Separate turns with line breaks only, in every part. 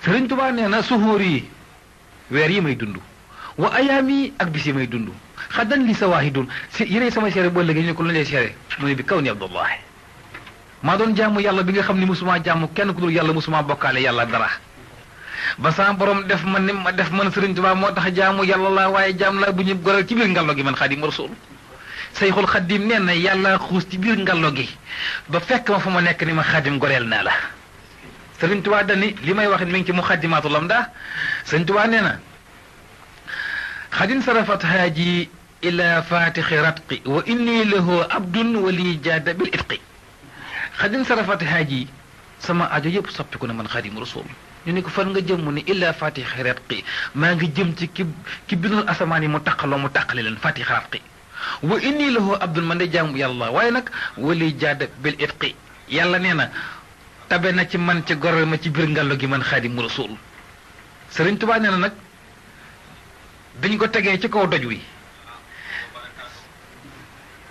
Sëriñ Tuubaa nee na suhóor yi weer yi may dund wa ayaam yi ak bis yi may dund xaddan li sawaahidun si yéenay sama seere boo léegi ñu ne ko lu lay seere mu ne bi kaw ni abdullahi maa doon jaamu yàlla bi nga xam ne musuma jaamu kenn ku dul yàlla musuma bokkaale yàlla dara ba sama borom def man ni ma def man Sëriñ Tuubaa moo tax jaamu yàlla la waaye jaam la bu ñu goral ci biir ngallo gi man Xaadimu Rasuul Sayxul Xadim nee na yàlla xuus ci biir ngallo gi ba fekk ma fu ma nekk ni ma Xaadim goreel naa la Sëriñ Tuubaa dani li may wax mi ngi ci Muxaddimaatul Amdah Sëriñ Tuubaa nee na xadin sarafat haaji ila fatixi ratqi wa inni lahu abdun wali jaada bil itqi xadin sarafat haaji sama ajo yëpp soppiku na man Xaadimu Rasuul ñu ne ko fan nga jëm mu ne illa fatixi ratqi maa ngi jëm ci ki bindoon asamaan yi mu taqale leen fatixi ratqi wa inni lahu abdun man de jaamu yàlla waaye nag wali jaada bil itqi yàlla nee na tabe na ci man ci gorel ma ci biir ngallo gi man Xaadimu Rasuul Sëriñ Tuubaa nee na nag dañ ko tegee ci kaw doj wi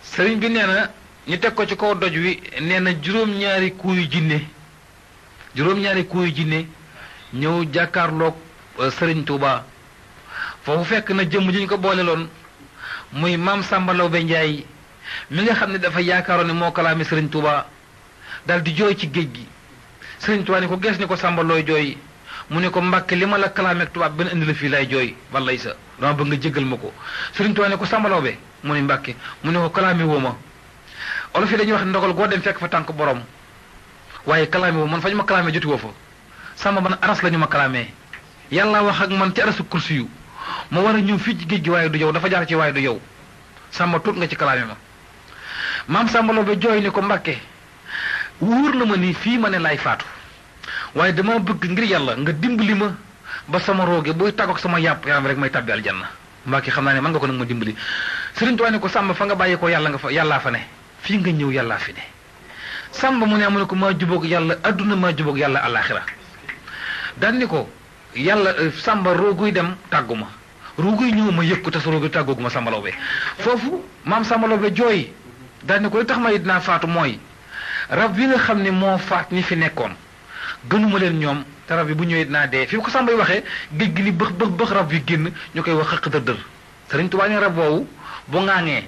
sëriñ bi nee na ñu teg ko ci kaw doj wi nee na juróom-ñaari kuuyu jinne ñëw jàkkaarloog Sëriñ Tuubaa foofu fekk na jëmm ji ñu ko boole loon muy maam Samba Lawbe Njaay mi nga xam ne dafa yaakaaroon ne moo kalaame Sëriñ Tuubaa daal di jooy ci géej gi Sëriñ Tuubaa ni ko gees ni ko Samba looy jooy mu ne ko Mbàkke li ma la kalaameeg tubaab benn indi la fii lay jooy wallay sa dama bëgg nga jéggal ma ko Sëriñ Tuubaa ne ko Samba Lawbe mu ne Mbàkke mu ne ko kalaame woo ma olof yi dañuy wax ndogal goo dem fekk fa tànk borom waaye kalaame woo man fa ñu ma kalaame joti woo fa Samba man aras la ñu ma kalaamee yàlla wax ak man ci arasu kursi yu ma war a ñëw fii ci géej gi waaye du yow dafa jaar ci waaye du yow Samba tuut nga ci kalaame ma maam Samba Lawbe jooy ni ko Mbàkke wóor na ma ni fii ma ne laay faatu waaye dama bëgg ngir yàlla nga dimbali ma ba sama rooge buy tàggoog sama yàpp yaram rek may tàbbi aljanna Mbàkke xam naa ne mën nga ko nag ma dimbali Sëriñ Tuubaa ne ko Samba fa nga bàyyi ko yàlla nga fa yàllaa fa ne fii nga ñëw yàllaa fi ne Samba mu ne amu ne ko maa jubóog yàlla adduna maa jubóog yàlla àllaaxira daan ni ko yàlla Samba rooguy dem tàggu ma rooguy ñëw ma yëg ko te sa rooguy tàggoogu ma Samba Lawbe foofu maam Samba Lawbe jooy daan ni ko li tax ma dinaa faatu mooy rab bi nga xam ne moo faat ñi fi nekkoon gënuma leen ñoom te rab bi bu ñëwee dinaa dee fi ko Samba yi waxee géej gi ni bëx rab bi génn ñu koy wax xëq dër Sëriñ Tuubaa ne rab boobu bu ŋaaŋee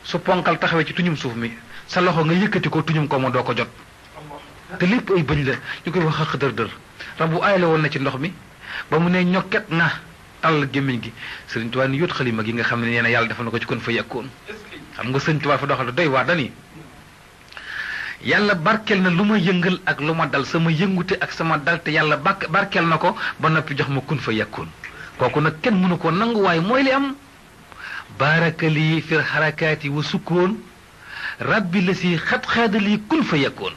su ponkal taxawee ci tuñum suuf mi sa loxo nga yëkkati ko tuñum ko ma doo ko jot te lépp ay bëñ la ñu koy wax xëq dër rab bu aay la woon na ci ndox mi ba mu ne ñokket na tàll gémmiñ gi Sëriñ Tuubaa ni yóot xalima gi nga xam ne nee na yàlla defal na ko ci kon fa yàkkoon xam nga Sëriñ Tuubaa fa doxal doy waa dani yàlla barkeel na lu ma yëngal ak lu ma dal sama yëngute ak sama dal te yàlla barkeel na ko ba noppi jox ma kun fa yàkkoon kooku nag kenn mënu ko nangu waaye mooy li am baarakali fir xarakaati wa sukkoon rabbi la si xat-xaadali kun fa yàkkoon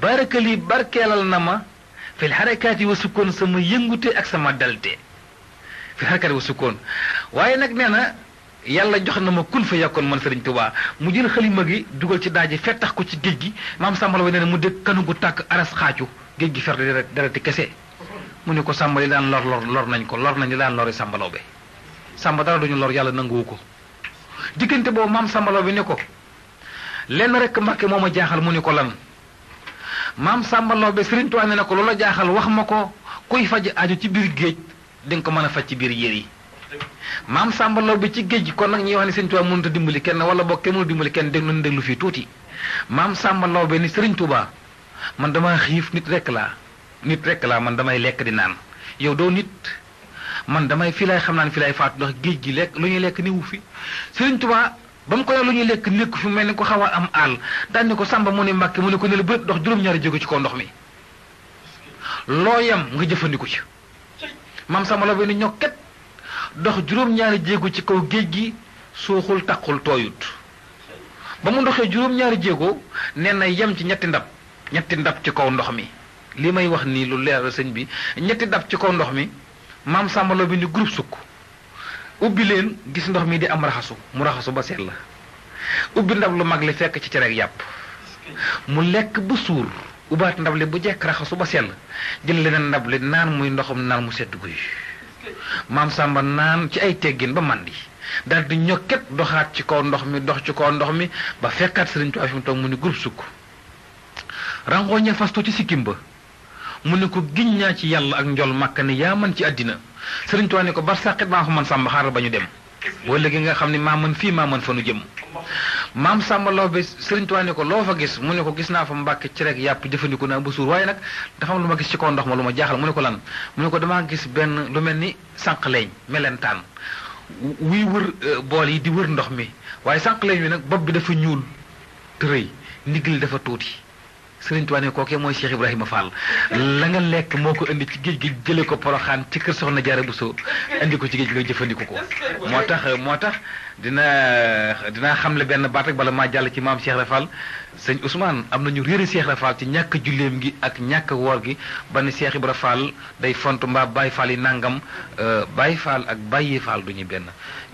baarakali barkeelal na ma fil xarakaati wa sukkoon sama yëngute ak sama dalte fil xarakaati wa sukkoon waaye nag nee na yàlla jox na ma kun fa yàkkoon man Sëriñ Tuubaa mu jël xalima gi dugal ci daaji fettax ko ci géej gi maam Samba Lawbe nee na mu dégg kanu gu tàkk aras xaacu géej gi fer dereti kese mu ne ko Samba li daan lor nañ ko lor nañ li daan lori Samba Lawbe Samba dara duñu lor yàlla nanguwu ko diggante boobu maam Samba Lawbe ne ko lenn rek Mbàkke moo ma jaaxal mu ne ko lan maam Samba Lawbe Sëriñ Tuubaa ne na ko loola jaaxal wax ma ko kuy faj aju ci biir géej di nga ko mën a faj ci biir yér yi maam Samba Lawbe ci géej gi kon nag ñuy wax ne Sëriñ Tuubaa mënut a dimbali kenn wala boog kenn mënut dimbali kenn déglu nañu déglu fii tuuti maam Samba Lawbe ni Sëriñ Tuubaa man dama xiif nit rek laa man damay lekk di naan yow doo nit man damay fii lay xam naan fii lay faatu ndax géej gi lekk lu ñuy lekk niwu fi Sëriñ Tuubaa ba mu ko lu ñuy lekk nekku fi mel ni ko xaw a am àll daan ni ko Samba mu ne Mbàkke mu ne ko ne la bët dox juróom-ñaari jéego ci kaw ndox mi loo yem nga jëfandiku ci maam Samba Lawbe ni ñokket dox juróom-ñaari jéego ci kaw géej gi suuxul taqul tooyut ba mu doxee juróom-ñaari jéego nee na yem ci ñetti ndab ci kaw ndox mi li may wax nii lu leer sëñ bi ñetti ndab ci kaw ndox mi maam Samba Lawbe ni groupe sukk ubbi leen gis ndox mi di am raxasu mu raxasu ba sell ubbi ndab lu mag li fekk ci cere ak yàpp mu lekk ba suur ubbaat ndab li bu jekk raxasu ba sell jël leneen ndab li naan muy ndoxum naan mu sedd guy maam Samba naan ci ay teggin ba màndi daal di ñokket doxaat ci kaw ndox mi dox ci kaw ndox mi ba fekkaat Sëriñ Tuubaa fi mu toog mu ni groupe sukk rangooñe fasto ci sikkim ba mu ne ko giñ naa ci yàlla ak njol màkk ne yaa man ci àddina Sëriñ Tuubaa ne ko bar sàqit maa ko man sàmba xaaral ba ñu dem boo léegi nga xam ne maa mën fii maa mën fa nu jëm maam Samba Lawbe Sëriñ Tuubaa ne ko loo fa gis mu ne ko gis naa fa Mbàkke ci rek yàpp jëfandiku naa ba suur waaye nag dafa am lu ma gis ci kaw ndox ma lu ma jaaxal mu ne ko lan mu ne ko damaa gis benn lu mel ni sànq leeñ melentaan wuy wër bool yi di wër ndox mi waaye sànq leeñ wi nag bopp bi dafa ñuul te rëy ndigli dafa tuuti Sëriñ Tuubaa ne kookee mooy Cheikh Ibrahima Fall la nga lekk moo ko indi ci géej gi jële ko Poroxaan ci kër Soxna Jaara Buso indi ko ci géej gi nga jëfandiku ko moo tax dinaa xamle benn baat rek bala maa jàll ci maam Cheikh Ibra Fall sëñ Ousmane am na ñu réere Cheikh Ibra Fall ci ñàkk julleem gi ak ñàkk woor gi ba ne Cheikh Ibra Fall day font mbaa Baye Fall yi nangam Baye Fall ak Baye Fall du ñu benn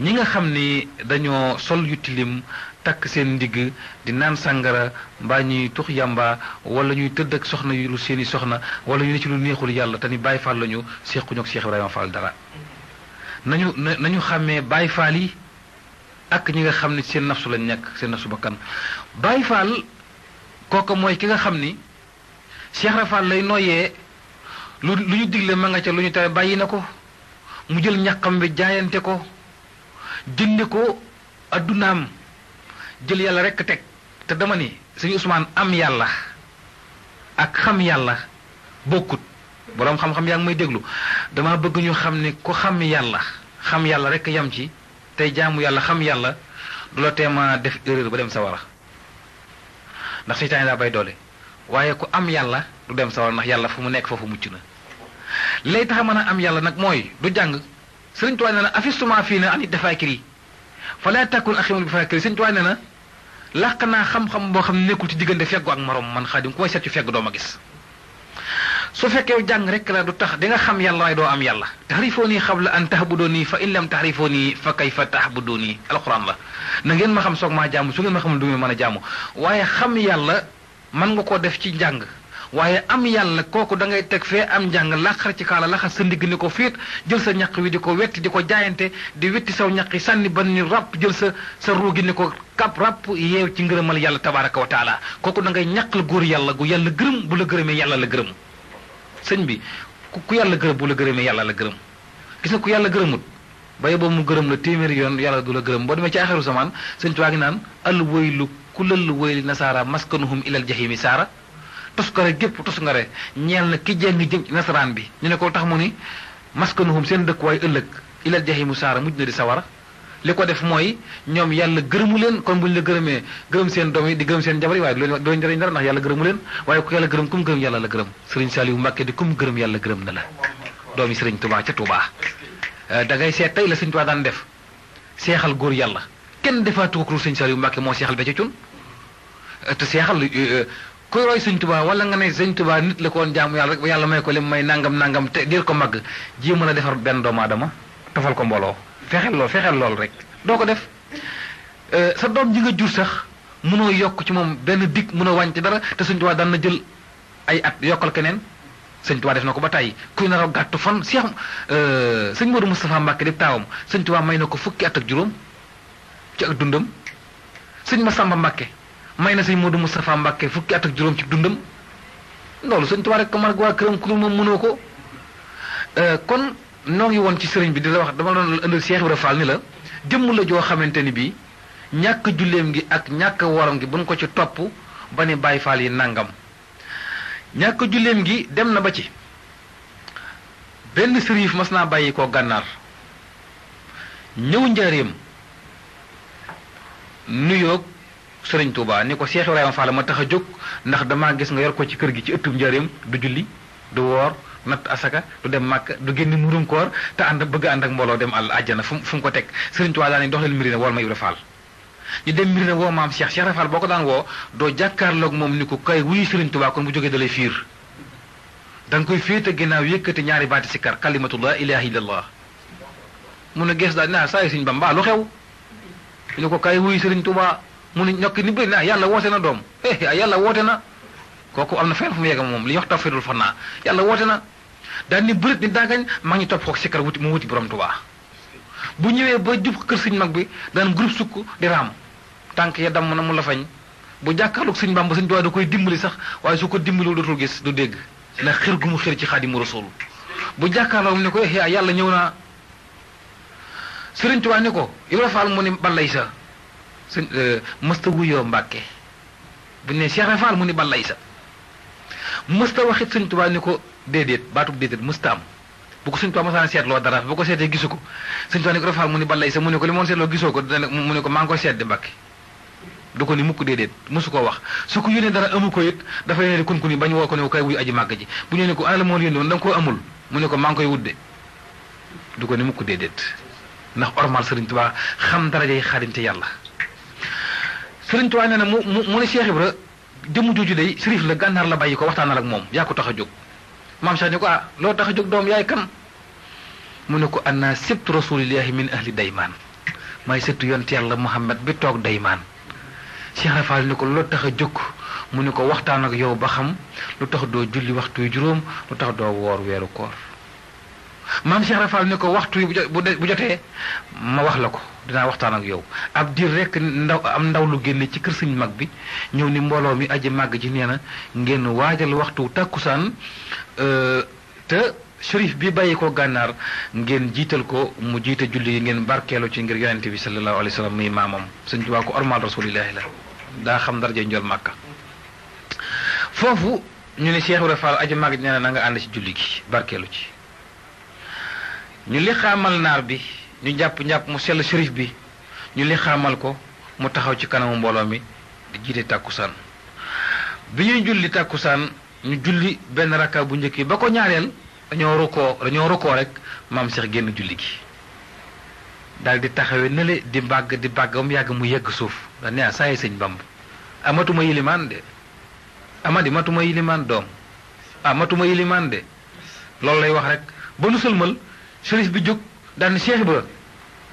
ñi nga xam ni dañoo sol yu tilim takk seen ndigg di naan sàngara mbaa ñuy tux yamba wala ñuy tëdd ak soxna yu lu seeni soxna wala ñu ne ci lu neexul yàlla te ni Baye Fall lañu sequñu ak Cheikh Ibrahima Fall dara nañu xàmmee Baye Fall yi ak ñi nga xam ne seen nafsu lañ nekk seen nafsu bakkan Baye Fall kooku mooy ki nga xam ni Cheikh Ibra Fall lay noyyee lu ñu digle ma nga ca lu ñu tere bàyyi na ko mu jël ñaqam bi jaayante ko jënde ko addunaam jël yàlla rekk teg te dama ni sëñ Ousmane am yàlla ak xam yàlla bokkut boroom xam-xam yaa ngi may déglu dama bëgg ñu xam ne ku xam yàlla rekk yam ci tey jaamu yàlla xam yàlla du la teema def erreur ba dem sawara ndax seytaane daa bay doole waaye ku am yàlla du dem sawara ndax yàlla fu mu nekk foofu mucc na lay tax mën a am yàlla nag mooy du jàng Sëriñ Tuubaa nee na afistuma fii na anit dafaakiri fala takun aximul bi faakiri Sëriñ Tuubaa nee na làq naa xam-xam boo xam ne nekkul ci diggante feggu ak morom man Xaadim ku may seet ci fegg doo ma gis su fekkee jàng rek la du tax di nga xam yàlla waaye doo am yàlla taxrifooni qabla an tahbuduni fa in lam taxrifooni fa kayfa tahbuduni alquran la na ngeen ma xam soog maa jaamu su ngeen ma xamul du ngeen mën a jaamu waaye xam yàlla mën nga koo def ci njàng waaye am yàlla kooku da ngay teg fee am njàng laqar ci kaala laxas sa ndigg ni ko fiit jël sa ñaq wi di ko wetti di ko jaayante di wetti saw ñaq yi sànni ba ni ràpp jël sa ruugi ni ko kap ràpp yeew ci ngërëmal yàlla tabaraka wa taala kooku da ngay ñaqal góor yàlla gu yàlla gërëm bu la gërëmee yàlla la gërëm sëñ bi ku yàlla gërëm bu la gërëmee yàlla la gërëm gis nga ku yàlla gërëmut baye boobu mu gërëm la téeméeri yoon yàlla du la gërëm boo demee ci axiru zaman sëñ Tuubaa ngi naan al waylu kulal wayli nasaara maskanuhum ilal jahimi saara toskare gépp toskare ñeel na ki jeng jëm ci nasaraan bi ñu ne ko tax mu ni maskanuhum seen dëkkuwaay ëllëg ilal jahimu saara mujj na di sawara li ko def mooy ñoom yàlla gërëmu leen kon buñ la gërëmee gërëm seen doom yi di gërëm seen jabar yi waaye du leen jëriñ dara ndax yàlla gërëmu leen waaye ku yàlla gërëm kum gërëm yàlla la gërëm sëriñ Saliou Mbàkke di kum gërëm yàlla gërëm na la doomi sëriñ Tuubaa ca Tuubaa da ngay seet tey la sëriñ Tuubaa daan def seexal góor yàlla kenn defaatu ko sëriñ Saliou Mbàkke moo seexal ba ca cun te seexal kuy roy sëñ Tuubaa wala nga ne sëñ Tuubaa nit la ko woon jaamu yàlla rek yàlla may ko lim may nangam te dir ko mag ji mën a defar benn doomu aadama tofal ko mbooloo fexeel lool rek doo ko def sa doom ji nga jur sax mënoo yokk ci moom benn dig mënoo wàññi ci dara te sëñ Tuubaa daan na jël ay at yokkal keneen sëñ Tuubaa def na ko ba tàyyi kuy nar a gàttu fan Cheikh sëñ Modou Moustapha Mbacke di taawam sëñ Tuubaa may na ko fukki at ak juróom ci ak dundam sëñ Massamba Mbacke may na sëñ Modou Moustapha Mbacke fukki at ak juróom ci dundam loolu sëñ Tuubaa rek ko mag waa këram ku dul moom mënoo ko kon noo ngi woon ci sëriñ bi di la wax dama doon indil Cheikh Ibra Fall ni la jëmm la joo xamante ni bii ñàkk julleem gi ak ñàkk woram gi buñ ko ci topp ba ni Baay Faal yi nangam ñàkk julleem gi dem na ba ci benn sërif mas naa bàyyi koo gànnaar ñëw njaareem nuyoog sëriñ Touba ni ko Cheikh Ibrahima Fall ma tax a jóg ndax damaa gis nga yor ko ci kër gi ci ëttub njaareem du julli du woor natt asaka du dem màkk du génn murum koor te bëgg ànd ak mbooloo dem àjjana fu mu ko teg sëriñ Touba daal ni dox leen Mirina wool ma Ibra Fall ñu dem Mirina woo maam Cheikh Ibra Fall boo ko daan woo doo jàkkaarloog moom ni ko kay wuyu sëriñ Touba kon bu jógee dalay fiir da nga koy féete ginnaaw yëkkati ñaari baati sikkar kalimatu la ilaha illallah mu ne gees daal naa saa yu sëriñ Bamba lu xew ñu ko kay wuyu sëriñ Touba mu ne ñokki ni bëri naa yàlla woote na doom yàlla woote na kooku am na fenn fu mu yegg moom li ñuy wax tawfiidul fanaa yàlla woote na daal ni bërit ni daagañ maa ngi topp ko sikkar wuti mu wuti borom Touba bu ñëwee ba jub kër sëñ mag bi daan groupe sukk di raam tànk ya damm na mu la fañ bu jàkkaarloog sëñ Bamba sëñ Touba da koy dimbali sax waaye su ko dimbaliwul dootul gis du dégg ndax xër gu mu xër ci Xaadimu Rasuul bu jàkkaarloo ne ko yàlla ñëw naa Sëriñ Tuubaa ne ko Ibra Faal mu ni balay sa mësta wuyoo Mbàkke bu ne Cheikh Faal mu ni balay sa mësta waxit Sëriñ Tuubaa ni ko déedéet baatub déedéet mësta am bu ko Sëriñ Tuubaa masaan seetloo dara bu ko seetee gisu ko Sëriñ Tuubaa ni ko Ibra Faal mu ni balay sa mu ne ko li moon seetloo gisoo ko mu ne ko maa ngi koy seet di Mbàkke du ko ni mukk déedéet mësu koo wax su ko yónnee dara amu ko it dafa yónnee kun ni bañ woo ko ne ko kay wuy aji màgg ji bu ñu ne ko ana la moo yónnee woon da nga koo amul mu ne ko maa ngi koy wudde du ko ni mukk déedéet ndax ormal Sëriñ Tuubaa xam darajay xaadimte yàlla Sëriñ Tuubaa nee na mu ne Cheikh Ibra jëmm jooju day sërif la gànnaar la bàyyi ko waxtaanal ak moom yaa ko tax a jóg maam Cheikh ni ko loo tax a jóg doom yaay kan mu ne ko anna sibtu rasulillahi min ahli daymaan maay sëttu yonent yàlla Muhammad bi toog daymaan Cheikh Rafal ni ko loo tax a jóg mu ne ko waxtaan ak yow ba xam lu tax doo julli waxtu yu juróom lu tax doo woor weeru koor maam Cheikh Rafal ni ko waxtu yi bu jotee ma wax la ko dinaa waxtaan ak yow ab diir rek ndaw lu génne ci kër sëñ mag bi ñëw ni mbooloo mi aji màgg ji nee na ngeen waajal waxtu tàkkusaan te shérif bi bàyyi ko gànnaar ngeen jiital ko mu jiite julli yi ngeen barkeelu ci ngir yonente bi sallallahu alayhi wa sallam muy maamam sëñ Tuubaa ko ormal rasulillahi la daa xam daraja njool màkka foofu ñu ne Cheikh Ibra Fall aji màgg nee na nga ànd ci julli gi barkeelu ci ñu li xaamal naar bi ñu jàpp mu sell shérif bi ñu li xaamal ko mu taxaw ci kanamu mbooloo mi di jiite tàkkusaan bi ñuy julli tàkkusaan ñu julli benn rakka bu njëkk ba ko ñaareel dañoo rukkoo rek maam Cheikh génn julli gi daal di taxawee nele di bàgg ba mu yàgg mu yegg suuf da ne saa yi sëñ Bamb matuma yilimaan de amadi matuma yilimaan doom matuma yilimaan de loolu lay wax rek ba nu sëlmal shérif bi jóg daal ni Cheikh Ibra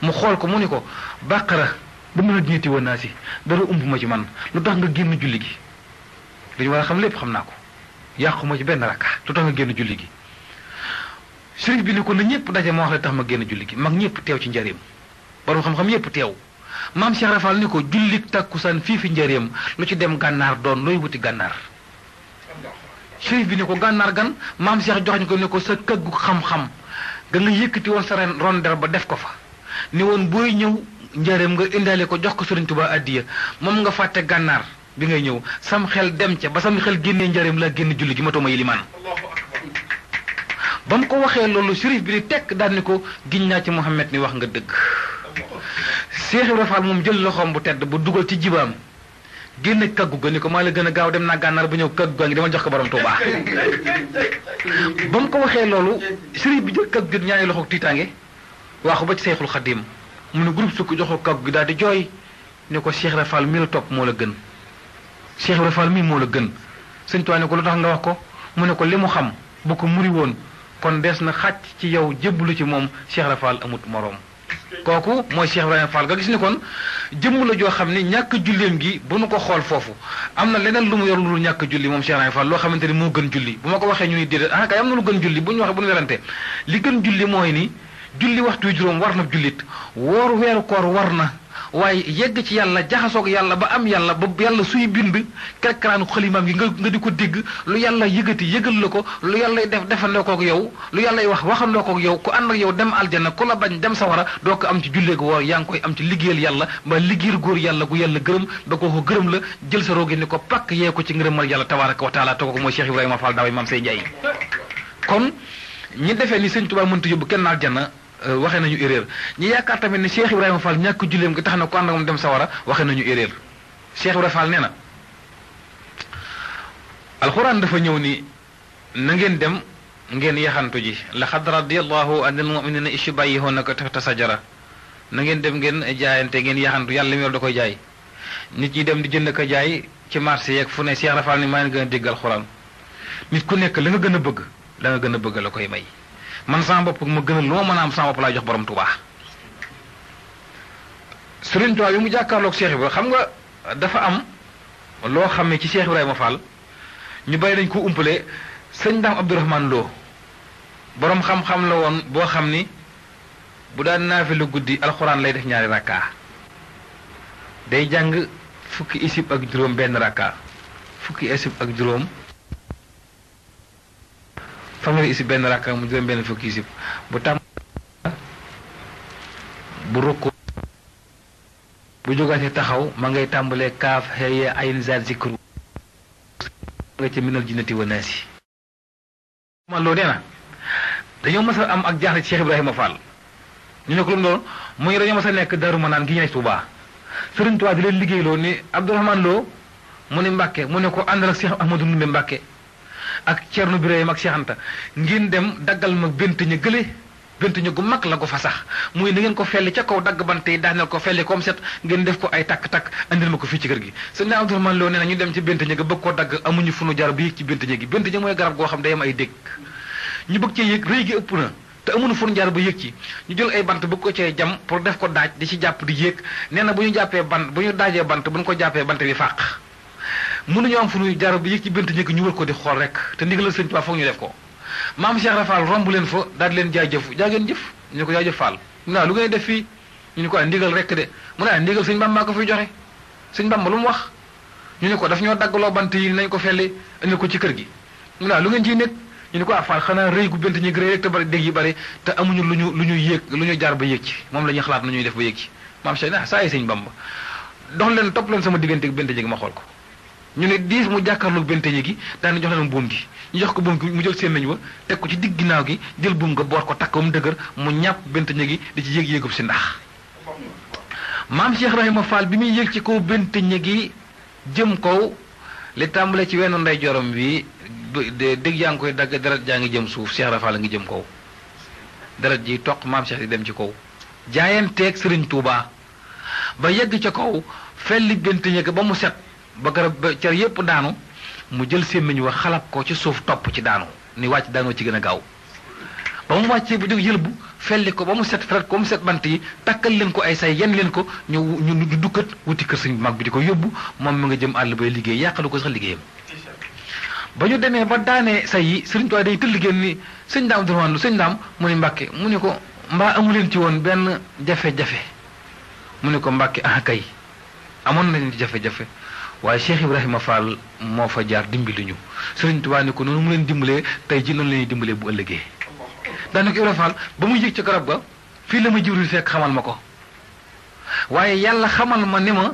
mu xool ko mu ni ko bàqara ba mën a diñeti woon naa si dara ump ma ci man lu tax nga génn julli gi li ñu war a xam lépp xam naa ko yàquma ci benn rakka lu tax nga génn julli gi sëriñ bi ni ko na ñëpp daje ma wax la tax ma génn julli gi mag ñëpp teew ci njëriñam borom xam-xam yëpp teew maam Cheikh Rafal ni ko jullik takkusaan fii fi njëriñam lu ci dem gànnaar doon looy wuti gànnaar sëriñ bi ni ko gànnaar gan maam Cheikh joxañ ko ni ko sa këggu xam-xam ga nga yëkkati woon sa rondel ba def ko fa ni woon booy ñëw njëriñam nga indaale ko jox ko Sëriñ Tuubaa addiya moom nga fàtte gànnaar bi ngay ñëw sam xel dem ca ba sam xel génnee njëriñam la génn julli gi matuma yilimaan ba mu ko waxee loolu shérif bi di tekk daal ni ko giñ naa ci Muhammad ni wax nga dëgg Cheikh Ibra Fall moom jël loxoom bu tedd bu dugal ci jibaam génne kaggu ga ni ko maa la gën a gaaw dem naa gànnaar ba ñëw kaggu gaa ngi dama jox ko borom Tuubaa ba mu ko waxee loolu shérif bi jël kaggu gi ñaari loxo tiitaange waaxu ba ci Seyxul Xadim mu ne groupe sukk joxo kaggu gi daal di jooy ni ko Cheikh Ibra Fall mi la topp moo la gën Cheikh Ibra Fall mii moo la gën sëñ Tuubaa ne ko lu tax nga wax ko mu ne ko li mu xam bu ko muri woon kon des na xàcc ci yow jébbalu ci moom Cheikh Ibra Fall amut moroom kooku mooy Cheikh Ibrahima Fall nga gis ni kon jëmm la joo xam ni ñàkk julleem gi bu nu ko xool foofu am na leneen lu mu yor lu dul ñàkk julli moom Cheikh Ibrahima Fall loo xamante ni moo gën julli bu ma ko waxee ñu ni déedéet kay am na lu gën julli bu ñu waxee bu ñu werante li gën julli mooy ni julli waxtu yu juróom war na jullit woor weeru koor war na waaye yegg ci yàlla jaxasoog yàlla ba am yàlla ba yàlla suy bind kerkaraanu xalimaam gi nga di ko dégg lu yàlla yëgati yëgal la ko lu yàlla def defandoo koog yow lu yàlla wax waxandoo koog yow ku ànd ak yow dem aljana ku la bañ dem sawara doo ko am ci julleegu woor yaa ngi koy am ci liggéeyal yàlla ba liggéeyal góor yàlla gu yàlla gërëm ba ko gërëm la jël sa roogi ni ko pakk yee ko ci ngërëmal yàlla tabaaraka wa taala toog ko mooy Cheikh Ibrahima Fall daaway maam say Njaay kon ñi defee ni sëñ Tuubaa mënta yóbbu kenn aljana waxee nañu erreur ñi yaakaar tamit ne Cheikh Ibrahima Fall ñàkk julleem gi tax na ko ànd ak moom dem sawara waxee nañu erreur Cheikh Ibrahima Fall nee na alxuraan dafa ñëw ni na ngeen dem ngeen yaxantu ji laqad radiyallahu anil mu'minina is yubayyi'unaka tahta sajara na ngeen dem ngeen jaayante ngeen yaxantu yàlla mi yor da koy jaay nit ñi dem di jënd ko jaay ci marché yeeg fu ne Cheikh Ibrahima Fall ni maa ngi gën a dégg alxuraan nit ku nekk la nga gën a bëgg la nga gën a bëgg la koy may man sama bopp ma gënal lu ma mën a am sama bopp laa jox borom Tuubaa Sëriñ Tuubaa bi mu jàkkaarloog Cheikh Ibrahima xam nga dafa am loo xam ne ci Cheikh Ibrahima Fall ñu bàyyi dañ ko umpale sëñ Daam Abdourahmane Lo borom xam-xam la woon boo xam ni bu daan naafilu guddi alxuraan lay def ñaari rakka day jàng fukki isib ak juróom benn rakka fukki isib ak juróom fanweeri isib benn rakka mu juróom benn fukki isib bu tàmm bu rukku bu jógaatee taxaw ma ngay tàmbalee kaaf xëye ayn zaat zikru nga ci minal jinnati wa naasi man loo nee na dañoo mas a am ak jaaxle ci Cheikh Ibrahima Fall ñu ne ko lu mu doon muy dañoo mas a nekk Daaru Manaan gi ñu ne Tuubaa Sëriñ Tuubaa di leen liggéeyloo ni Abdourahmane Lo mu ni Mbàkke mu ne ko àndal ak Cheikh Ahmadou Ndumbe Mbàkke ak Ceerno Birahim ak Cheikh Anta ngeen dem daggal ma bent ña gële bent ña gu mag la ko fa sax muy na ngeen ko felli ca kaw dagg bante yi daaneel ko felli comme set ngeen def ko ay takk-takk andil ma ko fii ci kër gi sëñ Abdourahmane Lo nee na ñu dem ci bent ña ga bëgg koo dagg amuñu fu nu jar bu yëg ci bent ña gi bent ña mooy garab goo xam day am ay dégg ñu bëgg cee yëg rëy gi ëpp na te amuñu fu nu jar ba yëg ci ñu jël ay bant bëgg ko cee jam pour def ko daaj di ci jàpp di yéeg nee na bu ñu jàppee bant bu ñu daajee bant bu ñu ko jàppee bant bi fàq mënuñu am fu nu jar ba yëg ci bent ña gi ñu wër ko di xool rek te ndigalal sëñ Tuubaa foog ñu def ko maam Cheikh Rafal romb leen fa daal di leen jaajëf jaageen jëf ñu ne ko jaajëf Fall mu ne lu ngay def fii ñu ne ko ndigal rek de mu ne ndigal sëñ Bamba ko fiy joxe sëñ Bamba lu mu wax ñu ne ko daf ñoo daggaloo bant yi nañ ko felli indi ko ci kër gi mu ne lu ngeen ciy nekk ñu ne ko Fall xanaa rëy gu bent ñi rëy rek te bari dégg yi bari te amuñu lu ñu yéeg lu ñu jaar ba yéeg ci moom la ñuy xalaat na ñuy def ba yéeg ci maam Cheikh ne saa yi sëñ Bamba dox leen topp leen sama diggante ak bent ñi ma xool ko ñu ne diis mu jàkkaarloog bent ñi gi daan jox leen buum gi ñu jox ko buum gi mu jël seen nañ wa teg ko ci digg ginnaaw gi jël buum nga boor ko takk ba mu dëgër mu ñàpp bent ñi gi di ci yéeg yéegub si ndax maam Cheikh Ibrahima Fall bi muy yéeg ci kaw bent ñi gi jëm kaw li tàmbale ci wenn ndey jorom bi dégg yaa ngi koy dagg deret jaa ngi jëm suuf Cheikh Ibrahima Fall la ngi jëm kaw deret ji toq maam Cheikh di dem ci kaw jaayanteeg Sëriñ Tuubaa ba yegg ca kaw felli bent ñi gi ba mu set ba garab ba car yépp daanu mu jël sémmiñ wax xalab ko ci suuf topp ci daanu ni wàcc daanoo ci gën a gaaw ba mu wàccee bu jóg yëlbu felli ko ba mu set fret ko ba mu set bant yi takkal leen ko ay say yen leen ko ñu dukkat wuti kër sëñ mag bi di ko yóbbu moom mi nga jëm àll bay liggéey yàqalu ko sax liggéeyam ba ñu demee ba daanee say yi Sëriñ Tuubaa day tëll génn ni sëñ daam Abdourahmane lu sëñ daam mu ni Mbàkke mu ni ko mbaa amuleen ci woon benn jafe-jafe mu ni ko Mbàkke ah kay amoon nañ ci jafe-jafe waaye Cheikh Ibrahima Fall moo fa jaar dimbali ñu Sëriñ Tuubaa ni ko noonu mu leen dimbalee tey ji noonu la ñuy dimbalee bu ëllëgee daanaka Ibrahima Fall ba muy yëg ca garab ga fii la ma jiwril fekk xamal ma ko waaye yàlla xamal ma ni ma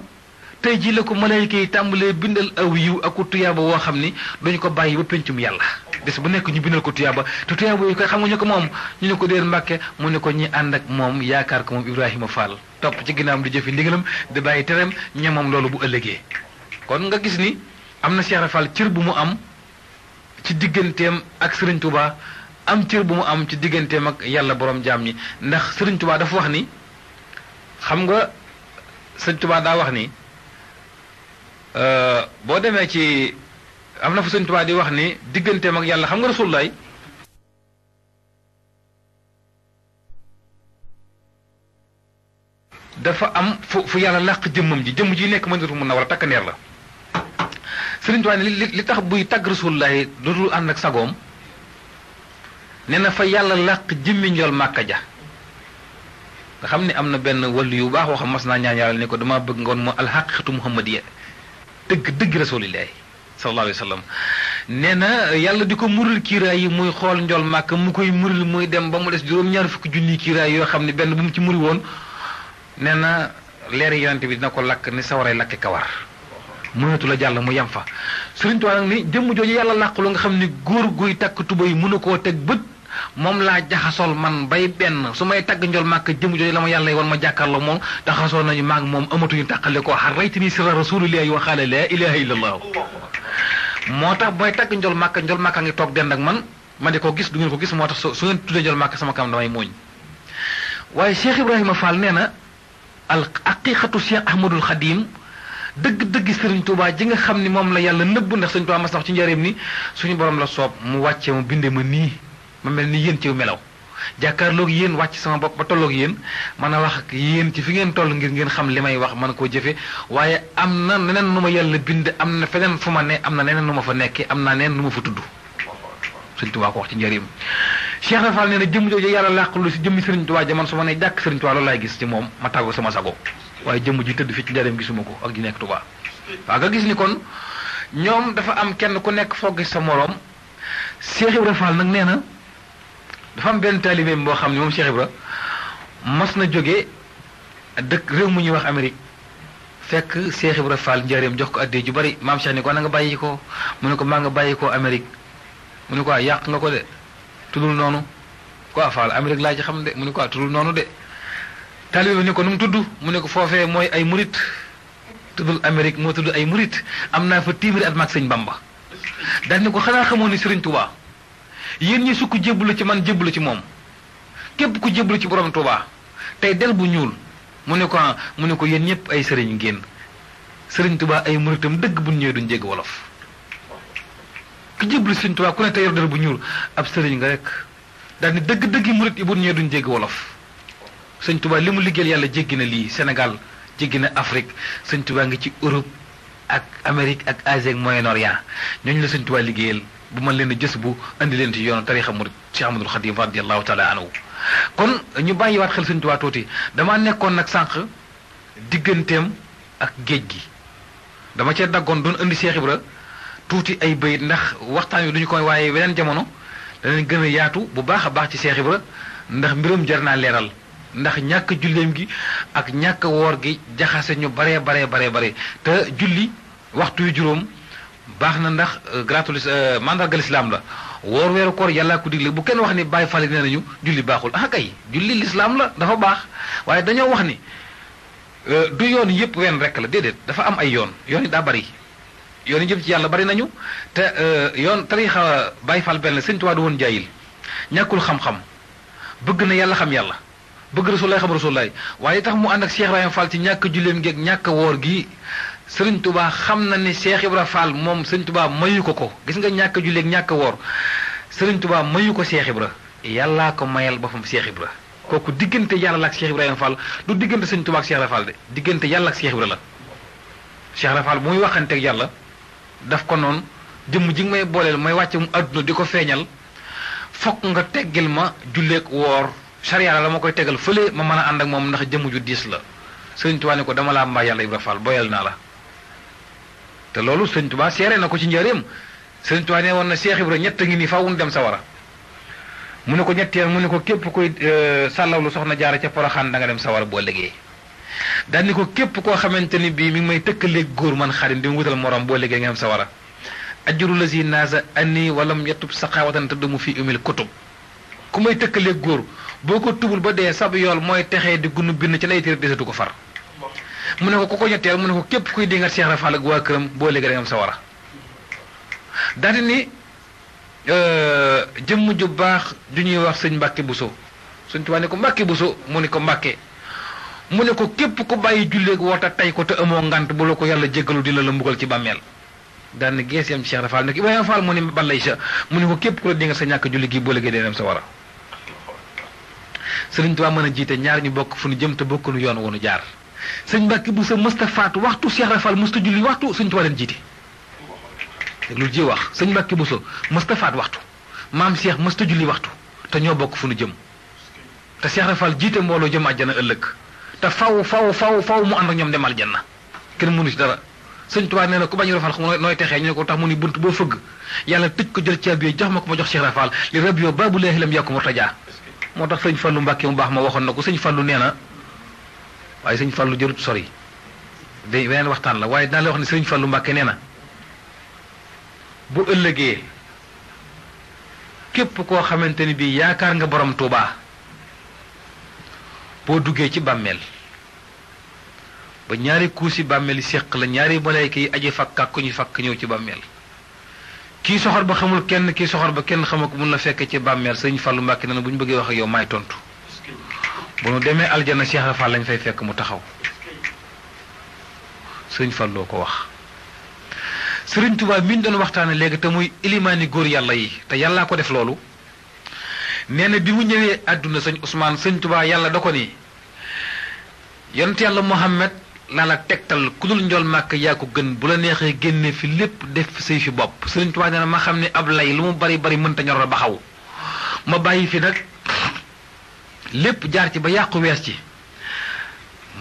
tey ji la ko malayka yi tàmbalee bindal aw yiw ak tuyaaba woo xam ni duñu ko bàyyi ba pencum yàlla des bu nekk ñu bindal ko tuyaaba te tuyaaba yi koy xamuñu ko moom ñu ne ko déer Mbàkke mu ne ko ñi ànd ak moom yaakaar ko moom Ibrahima Fall topp ci ginnaawam di jëfi ndigalam di bàyyi tereem ñemam loolu bu ëllëgee kon nga gis ni am na Cheikh Rafal cër bu mu am ci digganteem ak Sëriñ Tuubaa am cër bu mu am ci digganteem ak yàlla borom jaam ñi ndax Sëriñ Tuubaa dafa wax ni xam nga Sëriñ Tuubaa daa wax ni boo demee ci am na fu Sëriñ Tuubaa di wax ni digganteem ak yàlla xam nga Rasulullaay dafa am fu yàlla làq jëmmam ji jëmm ji nekk Madinatu Munawwara takk neer la Sëriñ Tuubaa ne li tax buy tagg Rasulullaay dootul ànd ak sagoom nee na fa yàlla làq jëmmi njool Màkka ja nga xam ne am na benn wàllu yu baax waxam mas naa ñaan yàlla ne ko dama bëgg ngoon moo alxaqiqatu muhammadiya dëgg Rasulullaay sallallahu alayhi wa sallam nee na yàlla di ko muril kiiraay yi muy xool njool Màkka mu koy muril muy dem ba mu des juróom-ñaar fukki junni kiiraay yoo xam ne benn bu mu ci muri woon nee na leeri yonente bi dina ko lakk ni sawaray lakke kawar mënatu la jàll mu yem fa Sëriñ Tuubaa nag ni jëmm jooju yàlla làqulu nga xam ni góor guy takk tuba yi mënu koo teg bët moom laa jaxasool man bay benn su may tagg njol màkk jëmm jooju la ma yàlla woon ma jàkkaarloo moom jaxasoo nañu maag moom amatuñu tàqale koo xar raytani sirra rasulillahi wa xaala laa ilaha illa allah moo tax mooy tagg njol màkk ngi toog dend ak man ma di ko gis du ngeen ko gis moo tax su ngeen tuddee njol màkk sama kam damay mooñ waaye Cheikh Ibrahima Fall nee na al aqiqatu Cheikh Ahmadul Xadim dëgg-dëgg Sëriñ Tuubaa ji nga xam ni moom la yàlla nëbb ndax Sëriñ Tuubaa mas na wax ci njëriñ ni suñu borom la soob mu wàcce mu binde ma nii ma mel ni yéen ci melaw jàkkaarloog yéen wàcc sama bopp ba tolloog yéen mën a wax ak yéen ci fi ngeen toll ngir ngeen xam li may wax mën koo jëfe waaye am na neneen nu ma yàlla bind am na feneen fu ma ne am na neneen nu ma fa nekke am naa neneen nu ma fa tudd Sëriñ Tuubaa ko wax ci njëriñ Cheikh Rafal nee na jëmm jooju yàlla làqulu si jëmmi Sëriñ Tuubaa ja man su ma ne jàkk Sëriñ Tuubaa loolu laay gis ci moom ma tàggu sama sago waaye jëmm ji tëdd fii ci njëriñ gisuma ko ak ji nekk Tuubaa waaw nga gis ni kon ñoom dafa am kenn ku nekk foog gis sa moroom Cheikh Ibrahima Fall nag nee na dafa am benn taalibeem boo xam ne moom Cheikh Ibra mos na jóge dëkk réew mu ñuy wax Amérique fekk Cheikh Ibra Fall njaareem jox ko addee ju bari maam Cheikh ni ko na nga bàyyi ko mu ne ko maa nga bàyyi ko Amérique mu ne ko yàq nga ko de tuddul noonu quoi Fall Amérique laa ci xam de mu ne ko tuddul noonu de taalibe ni ko nu mu tudd mu ne ko foofee mooy ay murit tuddul Amérique moo tudd ay murit am naa fa téeméeri at maag sëñ Bamba daal ni ko xanaa xamoon ni Sëriñ Tuubaa yéen ñi sukk jébbalu ci man jébbalu ci moom képp ku jébbalu ci borom Tuubaa tey del bu ñuul mu ne ko yéen ñëpp ay sëriñ ngeen Sëriñ Tuubaa ay muritam dëgg bu ñëwee duñ jégg wolof ku jébbalu Sëriñ Tuubaa ku ne tey yor del bu ñuul ab sëriñ nga rek daal ni dëgg-dëgg yi murit yi bu ñëwee duñ jégg wolof Sëriñ Tuubaa li mu liggéeyal yàlla jéggi na lii Sénégal jéggi na Afrique Sëriñ Tuubaa ngi ci Europe ak Amérique ak Asie ak Moyen-Orient ñooñu la Sëriñ Tuubaa liggéeyal bu mën leen a jës bu andi leen ci yoonu tariixa murit Cheikh Ahmadul Xadim radiyallahu taala anhu kon ñu bàyyiwaat xel Sëriñ Tuubaa tuuti damaa nekkoon nag sànq digganteem ak géej gi dama cee daggoon doon indi Cheikh Ibra tuuti ay bayit ndax waxtaan wi duñu koy waaye weneen jamono danañ gën a yaatu bu baax a baax ci Cheikh Ibra ndax mbiram jar naa leeral ndax ñàkk julleem gi ak ñàkk woor gi jaxase ñu bare te julli waxtu yu juróom baax na ndax gratul mandargal islam la woor weeru koor yàllaa ko digle bu kenn wax ni bàyyi fale nee nañu julli baaxul ah kay julli lislaam la dafa baax waaye dañoo wax ni du yoon yëpp wenn rek la déedéet dafa am ay yoon yi daa bari yoon yi jëm ci yàlla bari nañu te yoon tariixa bàyyi fal benn Sëñ Tuubaa du woon jaayil ñàkkul xam-xam bëgg na yàlla xam yàlla bëgg rasulaay xam rasulaay waaye tax mu ànd ak Cheikh Ibrahima Fall ci ñàkk julleem gi ak ñàkk woor gi Sëriñ Tuubaa xam na ni Cheikh Ibra Fall moom Sëriñ Tuubaa mayu ko gis nga ñàkk julleeg ñàkk woor Sëriñ Tuubaa mayu ko Cheikh Ibra yàllaa ko mayal boppam Cheikh Ibra kooku diggante yàlla la ak Cheikh Ibrahima Fall du diggante Sëriñ Tuubaa ak Cheikh Ibra Fall de diggante yàlla ak Cheikh Ibra la Cheikh Ibra Fall bu muy waxanteeg yàlla daf ko noonu jëmm ji nga may booleel may wàcce mu àdduna di ko feeñal fokk nga teggil ma julleeg woor sariya la ma koy tegal fële ma mën a ànd ak moom ndax jëmm ju diis la Sëriñ Tuubaa ne ko dama laa mbaa yàlla Ibra Fall boyal naa la te loolu Sëriñ Tuubaa seere na ko ci njëriñam Sëriñ Tuubaa ne woon na Cheikh Ibra ñett ngi nii faaw ñu dem sawara mu ne ko ñetteel mu ne ko képp koy sàllawlu soxna jaara ca Poroxaan da nga dem sawara boo liggéey daal ni ko képp koo xamante ni bii mi ngi may tëkkaleeg góor man xarim di mu wutal morom boo liggéey nga dem sawara ajuru la si naasa anni walam yatub saqaawatan te mu fi umil kutub ku may tëkkaleeg góor boo ko tubul ba dee sab yool mooy texee di gunu bind ci lay téere desatu ko far mu ne ko ñetteel mu ne ko képp kuy dingat Cheikh Rafal ak waa këram boo léegi da nga am sawara daal ni jëmm ju baax ju ñuy wax sëñ Mbàkke Buso Sëñ Tuubaa ne ko Mbàkke Buso mu ne ko Mbàkke mu ne ko képp ku bàyyi julleeg woota tey ko te amoo ngant bu la ko yàlla jéggalu dina la mbugal ci bàmmeel daal ni gees yam ci Cheikh Rafal ne ko Ibrahima Fall mu ne balay sa mu ne ko képp ku la dingat sa ñàkk julli gi boo léegi dee am sawara Sëriñ Tuubaa mën a jiite ñaar ñu bokk fu nu jëm te bokk nu yoon woonu jaar sëñ Mbàkke bu sa mësta faatu waxtu Cheikh Rafal mësta julli waxtu Sëñ Tuubaa leen jiite lu ji wax sëñ Mbàkke bu sa mësta faat waxtu maam Cheikh mësta julli waxtu te ñoo bokk fu nu jëm te Cheikh Rafal jiite mbooloo jëm àjjana ëllëg te faw mu ànd ak ñoom dem aljanna kenn mënu ci dara Sëñ Tuubaa nee na ku bañ Rafal xam nooy texee ñu ne ko tax mu ni bunt boo fëgg yàlla tëj ko jël caabi jox ma ko ma jox Cheikh Rafal li rab yoo baabu laahi lam yàkku murtajaa moo tax sëñ Fallu Mbàkke mu baax ma waxoon na ko sëñ Fallu nee na waaye sëñ Fallu jërut sori de weneen waxtaan la waaye dinaa la wax ne sëñ Fallu Mbàkke nee na bu ëllëgee képp koo xamante ni bii yaakaar nga borom Tuubaa boo duggee ci bàmmeel ba ñaari kuusi bàmmeel yi séq la ñaari malayka yi aji fakk ak ku ñu fakk ñëw ci bàmmeel kii soxor ba xamul kenn kii soxor ba kenn xamu ko mun la fekk ci bàmmeel sëñ Fallu Mbàkke nee na bu ñu bëggee wax ak yow maay tontu bu nu demee aljana Cheikh Rafal lañ fay fekk mu taxaw sëñ Falloo ko wax Sëriñ Tuubaa mi ñu doon waxtaane léegi te muy ilimaani góor yàlla yi te yàllaa ko def loolu nee na bi mu ñëwee àdduna sëñ Ousmane Sëñ Tuubaa yàlla da ko ni yonent yàlla Muhammad laa la tegtal ku dul njool màkk yaa ko gën bu la neexee génne fi lépp def fi say fi bopp Sëriñ Tuubaa nee na ma xam ne ab lay lu mu bari bari mënta ñor ba xaw ma bàyyi fi nag lépp jaar ci ba yàqu wees ci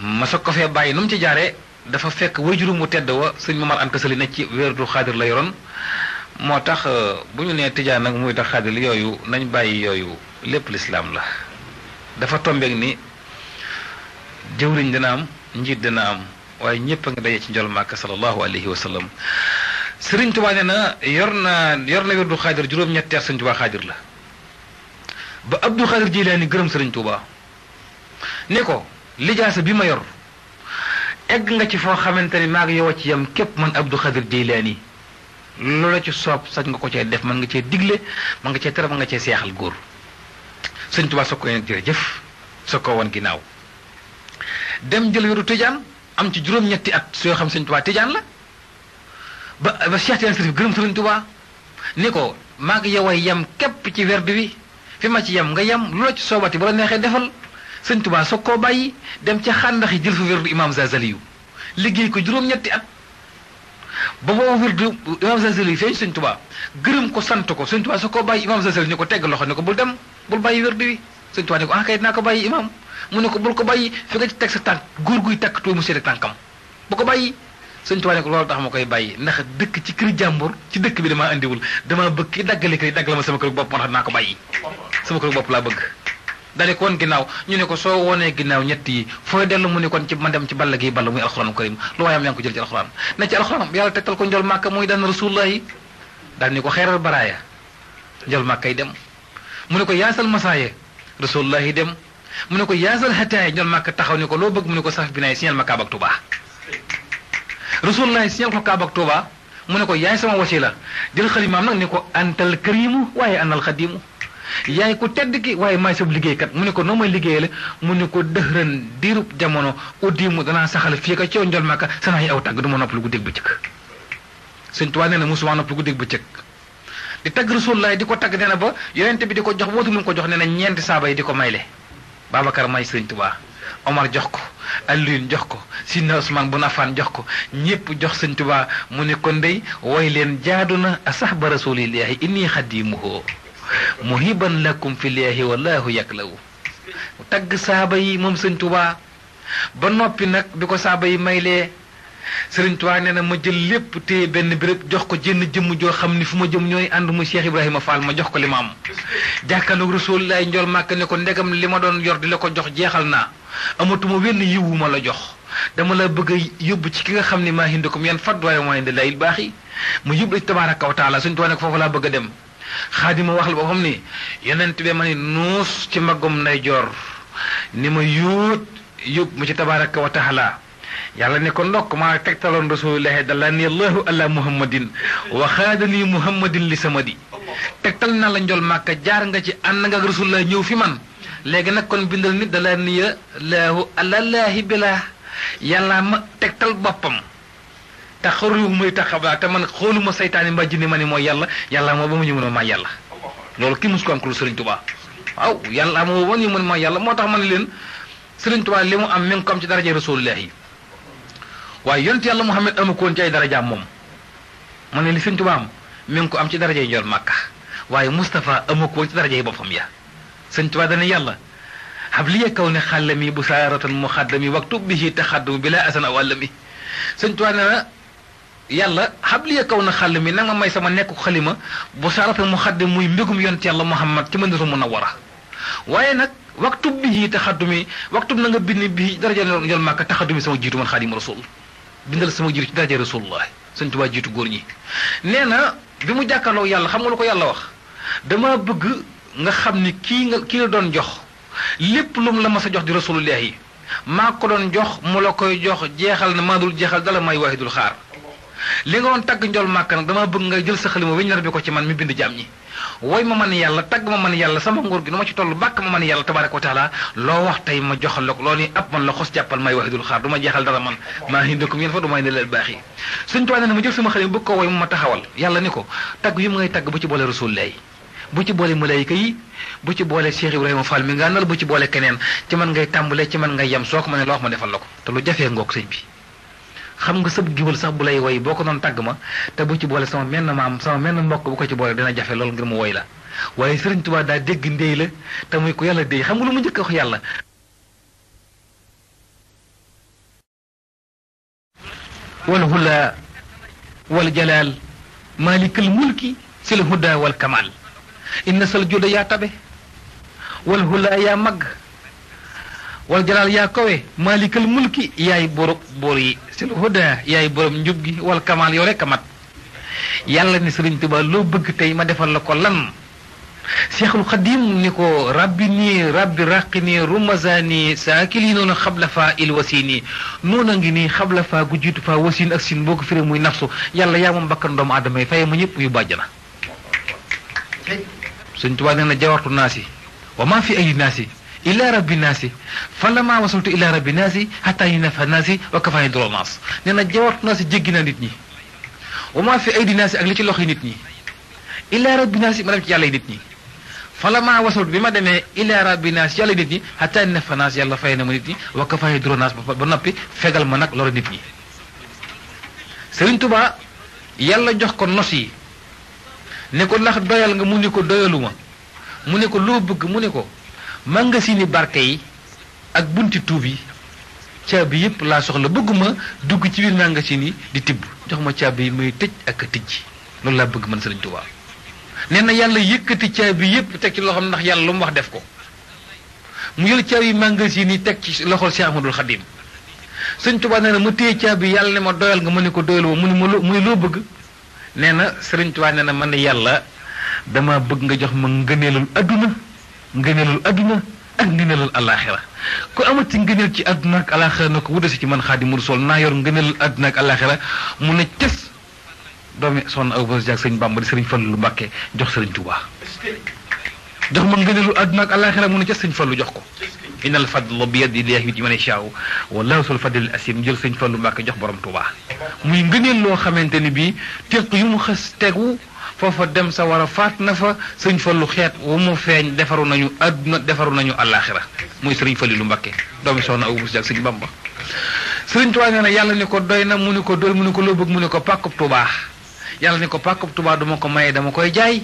ma soog ko fee bàyyi nu mu ci jaaree dafa fekk wayjuru mu tedd wa sëñ Momar Anta Sali nekk ci wérdu xaadir la yoroon moo tax bu ñu nee tijaan nag muy tax xaadir yooyu nañ bàyyi yooyu lépp lislaam la dafa tombeek ni jëwriñ dina am njiit dina am waaye ñëpp a nga daje ci njol Màkka sallallahu alayhi wa sallam Sëriñ Tuubaa nee na yor na wirdu xaadir juróom-ñetti at Sëriñ Tuubaa xaadir la ba Abdul Xaadir Jilaani gërëm Sëriñ Tuubaa ne ko lijaasa bi ma yor egg nga ci foo xamante ni maa ngi yow ci yam képp man Abdul Xaadir Jilaani loola ci soob sañ nga ko cee def mën nga cee digle mën nga cee tere mën nga cee seexal góor Sëriñ Tuubaa soog ko nag jërëjëf soog ko woon ginnaaw dem jël wirdu tijaan am ci juróom-ñetti at su yoo xam Sëriñ Tuubaa tijaan la ba Cheikh Tidiane Chérif gërëm Sëriñ Tuubaa ni ko maa ngi yow yem képp ci werd wi fi ma ci yem nga yem lu la ci soobati bu la neexee defal Sëriñ Tuubaa soog koo bàyyi dem ca xàndax yi jël fa werdu Imaam Zazali liggéey ko juróom-ñetti at ba boobu werdu Imaam Zazali feeñ Sëriñ Tuubaa gërëm ko sant ko Sëriñ Tuubaa soog koo bàyyi Imaam Zazali ni ko tegg loxo ni ko bul dem bul bàyyi werdu wi Sëriñ Tuubaa ni ko ah kay dinaa ko bàyyi imaam mu ne ko bul ko bàyyi fi nga ci teg sa tànk góor guy takk tuuti mu seet tànkam bu ko bàyyi Sëriñ Tuubaa ne ko loolu tax ma koy bàyyi ndax dëkk ci kër jàmbur ci dëkk bi damaa indiwul damaa bëgg ki daggale kër daggal ma sama kër bopp moo tax naa ko bàyyi sama kër bopp laa bëgg daal di ko woon ginnaaw ñu ne ko soo wonee ginnaaw ñett yi fooy dellu mu ne kon ci ma dem ci balla gi balla muy alxuraanu karim lu waayam yaa ngi ko jël ci alxuraan na ci alxuraan yàlla tegtal ko njol màkka muy daan rasulullah yi daal ni ko xeeral baraaya njol màkka yi dem mu ne ko yaasal masaaye rasulullah yi dem mu ne ko yaasal xataay njol màkka taxaw ni ko loo bëgg mu ne ko saf bi naay signal ma Kaaba ak Tuubaa rasulullah signal ko Kaaba ak Tuubaa mu ne ko yaay sama wasila jël xalimaam nag ni ko antal karimu waaye anal xadimu yaay ko tedd ki waaye maay sab liggéeykat mu ne ko noo may liggéeyale mu ne ko dëxëran diirub jamono uddimu danaa saxal fii ka coow njol màkka sanaa yi aw tàgg du ma nopp lu guddeeg bëccëg Sëriñ Tuubaa nee na musuma nopp lu guddeeg bëccëg di tagg rasulullah di ko tagg nee na ba yonent bi di ko jox wootu mu ko jox nee na ñeenti saaba yi di ko mayle Babacar may Sëriñ Tuubaa Omar jox ko Alioune jox ko Sidna Usmaan bun Affaan jox ko ñépp jox Sëriñ Tuubaa mu ne ko ndey way leen jaadu na asahba rasulillahi inni xadimuhu muhiban lakum fillahi wallahu yaklawu tagg saaba yi moom Sëriñ Tuubaa ba noppi nag bi ko saaba yi maylee Sëriñ Tuubaa nee na ma jël lépp te benn béréb jox ko jenn jëmm joo xam ni fu ma jëm ñooy ànd mu Cheikh Ibrahima Fall ma jox ko li ma am jàkkaarloog Rasulullaay njol màkk ne ko ndegam li ma doon yor di la ko jox jeexal naa amatuma wenn yiwu ma la jox dama la bëgg a yóbbu ci ki nga xam ne maa hindakum yan fadd waaye moo indi layil baax yi mu yóbbu ci tabaaraka wa taala Sëriñ Tuubaa ne ko foofu laa bëgg a dem xaadima wax la boo xam ni yonent bi ma ni nuus ci maggum nday joor ni ma yóot yóbbu mu ci tabaaraka wa taala yàlla ne ko ndokk maa tegtaloon rasulullahi dalla ni allahu ala muhammadin wa xaadani muhammadin li samadi tegtal na la njol màkka jaar nga ci ànd nga ak rasulullah ñëw fi man léegi nag kon bindal nit dalla ni laahu alallaahi bilaa yàlla ma tegtal boppam te xaru muy taxabaa te man xooluma saytaani mbàjj ni ma ni mooy yàlla moo ba mu ñëw ne maa yàlla loolu kii musu ko am ku Sëriñ Tuubaa waaw yàlla moo ba ñu mën maa yàlla moo tax ma ne leen Sëriñ Tuubaa li mu am mi ngi ko am ci daraja rasulullahi waaye yonent yàlla Muhammad amu ko woon ci ay darajaam moom ma ne li Sëriñ Tuubaa am mi ngi ko am ci daraja yi njol màkka waaye Moustapha amu ko woon ci daraja yi boppam ya Sëriñ Tuubaa dana yàlla habliya kaw ne xàllami bu saaratan muxaddami waktub bihi taxaddum bila asan aw àllami Sëriñ Tuubaa nee na yàlla habliya kaw na xàll mi nag ma may sama nekku xalima bu saaratan muxaddam muy mbégum yonent yàlla Muhammad ci Madinatu Munawwara waaye nag waktub bihi taxaddumi waktub na nga bind bii daraja njol màkka taxaddumi sama jiitu man Xaadimu Rasuul bindal sama jiitu ci daraja rasulullah Sëriñ Tuubaa jiitu góor ñi nee na bi mu jàkkaarloo yàlla xam nga lu ko yàlla wax dama bëgg nga xam ni kii la doon jox lépp lu mu la mas a jox di rasulullah yi maa ko doon jox mu la koy jox jeexal na maa dul jeexal dala may waahidul xaar li nga doon tagg njol màkk nag dama bëgg nga jël sa xalima weñ nar bi ko ci man mi bind jaam ñi woy ma man yàlla tagg ma man yàlla sama nguur gi nu ma ci toll bàkk ma man yàlla tabaraka wa taala loo wax tey ma joxal la ko loolu ni ab man la xos jàppal may waahidul xaar du ma jeexal dara man maa hindakum yéen fa du may ne leen baax yi Sëriñ Tuubaa ne ma jël sama xalima bëgg ko woy ma taxawal yàlla ni ko tagg yi mu ngay tagg bu ci boole rasulullah bu ci boole malaayika yi bu ci boole Cheikh Ibrahima Fall mi nga nal bu ci boole keneen ci man ngay tàmbale ci man ngay yem soo ko ma ne loo wax ma defal la ko te lu jafee ngoog sëñ bi xam nga sëb giwal sax bu lay woy boo ko doon tàgg ma te bu ci boole sama menn maam sama menn mbokk bu ko ci boole dina jafe loolu ngir mu woy la waaye Sëriñ Tuubaa daa dégg ndéy la te muy ko yàlla déy xam nga lu mu njëkk wax yàlla wal hula wal jalaal malikal mulki sil huda wal kamal inna sal juda yaa tabe wal hula yaa mag wal jalal yaa kowe malikal mulki yaay borom boor yi sil huda yaay borom njub gi wal kamal yow rek a mat yàlla ni Sëriñ Tuubaa loo bëgg tey ma defal la ko lan Cheikhul Xadim ni ko rabbi nii rabbi raqi nii rumazani saakili noonu xabla faa il wasini noona ngi nii xabla faa gu jiitu faa wasin ak sin boo ko firee muy nafsu yàlla yaa moom bakkan doomu aadama yi faye ma ñëpp yu bàjjana Sëriñ Tuubaa nee na jawartu naasi wa maa fi ay naasi ila rabbi naasi falama wasultu ila rabbi naasi xataa yi nafa naasi wa kafaani dolo naas nee na jawartu naasi jéggi na nit ñi wa maa fi ay naasi ak li ci loxo nit ñi ila rabbi naasi ma dem ci yàlla nit ñi falama wasultu bi ma demee ila rabbi naasi yàlla nit ñi xataa yi nafa naasi yàlla fay na ma nit ñi wa kafaani dolo naas ba noppi fegal ma nag loro nit ñi Sëriñ Tuubaa yàlla jox ko nos yi ne ko ndax doyal nga mu ne ko doyaluma mu ne ko loo bëgg mu ne ko mangasini barke yi ak bunti tuub yi caabi yépp laa soxla bëgguma dugg ci biir magasin yi di tibb jox ma caabi yi muy tëj ak a tijji loolu laa bëgg man Sëriñ Tuubaa nee na yàlla yëkkati caabi yépp teg ci loxoom ndax yàlla lu mu wax def ko mu yor caabi magasin yi teg ci loxol Cheikh Ahmadul Xadim Sëriñ Tuubaa nee na ma téye caabi yàlla ne ma doyal nga ma ne ko doyaluma mu ne loo bëgg nee na Sëriñ Tuubaa nee na man ne yàlla dama bëgg nga jox ma ngëneelul adduna ak ngëneelul alaxira ku amati ngëneel ci adduna ak alaxira na ko wudasi ci man Xaadimu Rasuul naa yor ngëneelul adduna ak alaxira mu ne ces doomi soxna Awa Diak sëñ Bamba di Sëriñ Fallu Mbàkke jox Sëriñ Tuubaa jox ma ngëneelul adduna ak alaxira mu ne ces sëñ Fallu jox ko innal fadla bi yadillahi yu'tiihi man yashaa'u wallaahu zul fadlil asiim jël sëñ Fallu Mbàkke jox borom Tuubaa muy ngëneel loo xamante ni bii téq yu mu xës tegu foofa dem sa war a faat na fa sëñ Fallu xeet wu mu feeñ defaru nañu àdduna defaru nañu àllaaxira muy Sëriñ Fallu Mbàkke doomi soxna Awa Buso ak sëñ Bamba Sëriñ Tuubaa nee na yàlla ni ko doy na mu ni ko doy mu ni ko loo bëgg mu ni ko pàkkub Tuubaa yàlla ni ko pàkkub Tuubaa duma ko maye dama koy jaay